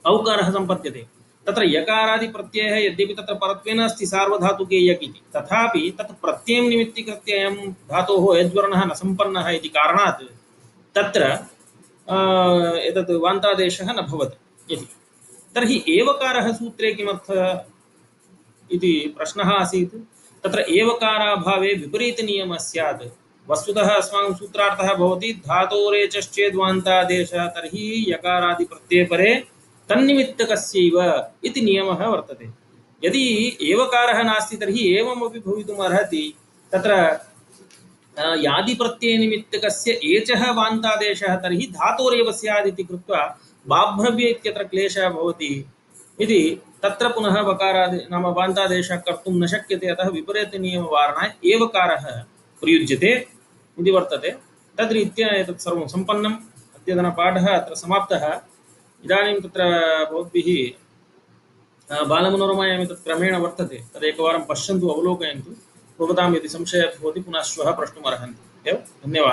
Speaker 1: औकारः सम्पद्यते तत्र यकारादिप्रत्ययः यद्यपि तत्र परत्वेन अस्ति सार्वधातुके यक् इति तथापि तत् प्रत्ययं निमित्तीकृत्य अयं धातोः यज्वर्णः न सम्पन्नः इति कारणात् तत्र एतत् वान्तादेशः न भवति इति तर्हि एवकारः सूत्रे किमर्थः इति प्रश्नः आसीत् तत्र एवकाराभावे विपरीतनियमः स्यात् वस्तुतः अस्माकं सूत्रार्थः भवति धातोरेचश्चेद्वान्तादेशः तर्हि यकारादिप्रत्ययपरे तन्निमित्तकस्यैव इति नियमः वर्तते यदि एवकारः नास्ति तर्हि एवमपि भवितुम् अर्हति तत्र यादिप्रत्ययनिमित्तकस्य एचः वान्तादेशः तर्हि धातोरेव स्यात् इति कृत्वा बाभ्रव्य इत्यत्र क्लेशः भवति इति तत्र पुनः वकारादि नाम वान्तादेशः कर्तुं न शक्यते अतः विपरीतनियमवारणाय एवकारः प्रयुज्यते इति वर्तते तद्रीत्या एतत् सर्वं सम्पन्नम् अद्यतनपाठः अत्र समाप्तः इदानीं तत्र भवद्भिः बालमनोरमायाम् एतत् क्रमेण वर्तते तदेकवारं पश्यन्तु अवलोकयन्तु भवतां यदि संशयः भवति पुनः श्वः प्रष्टुम् अर्हन्ति एवं धन्यवादः।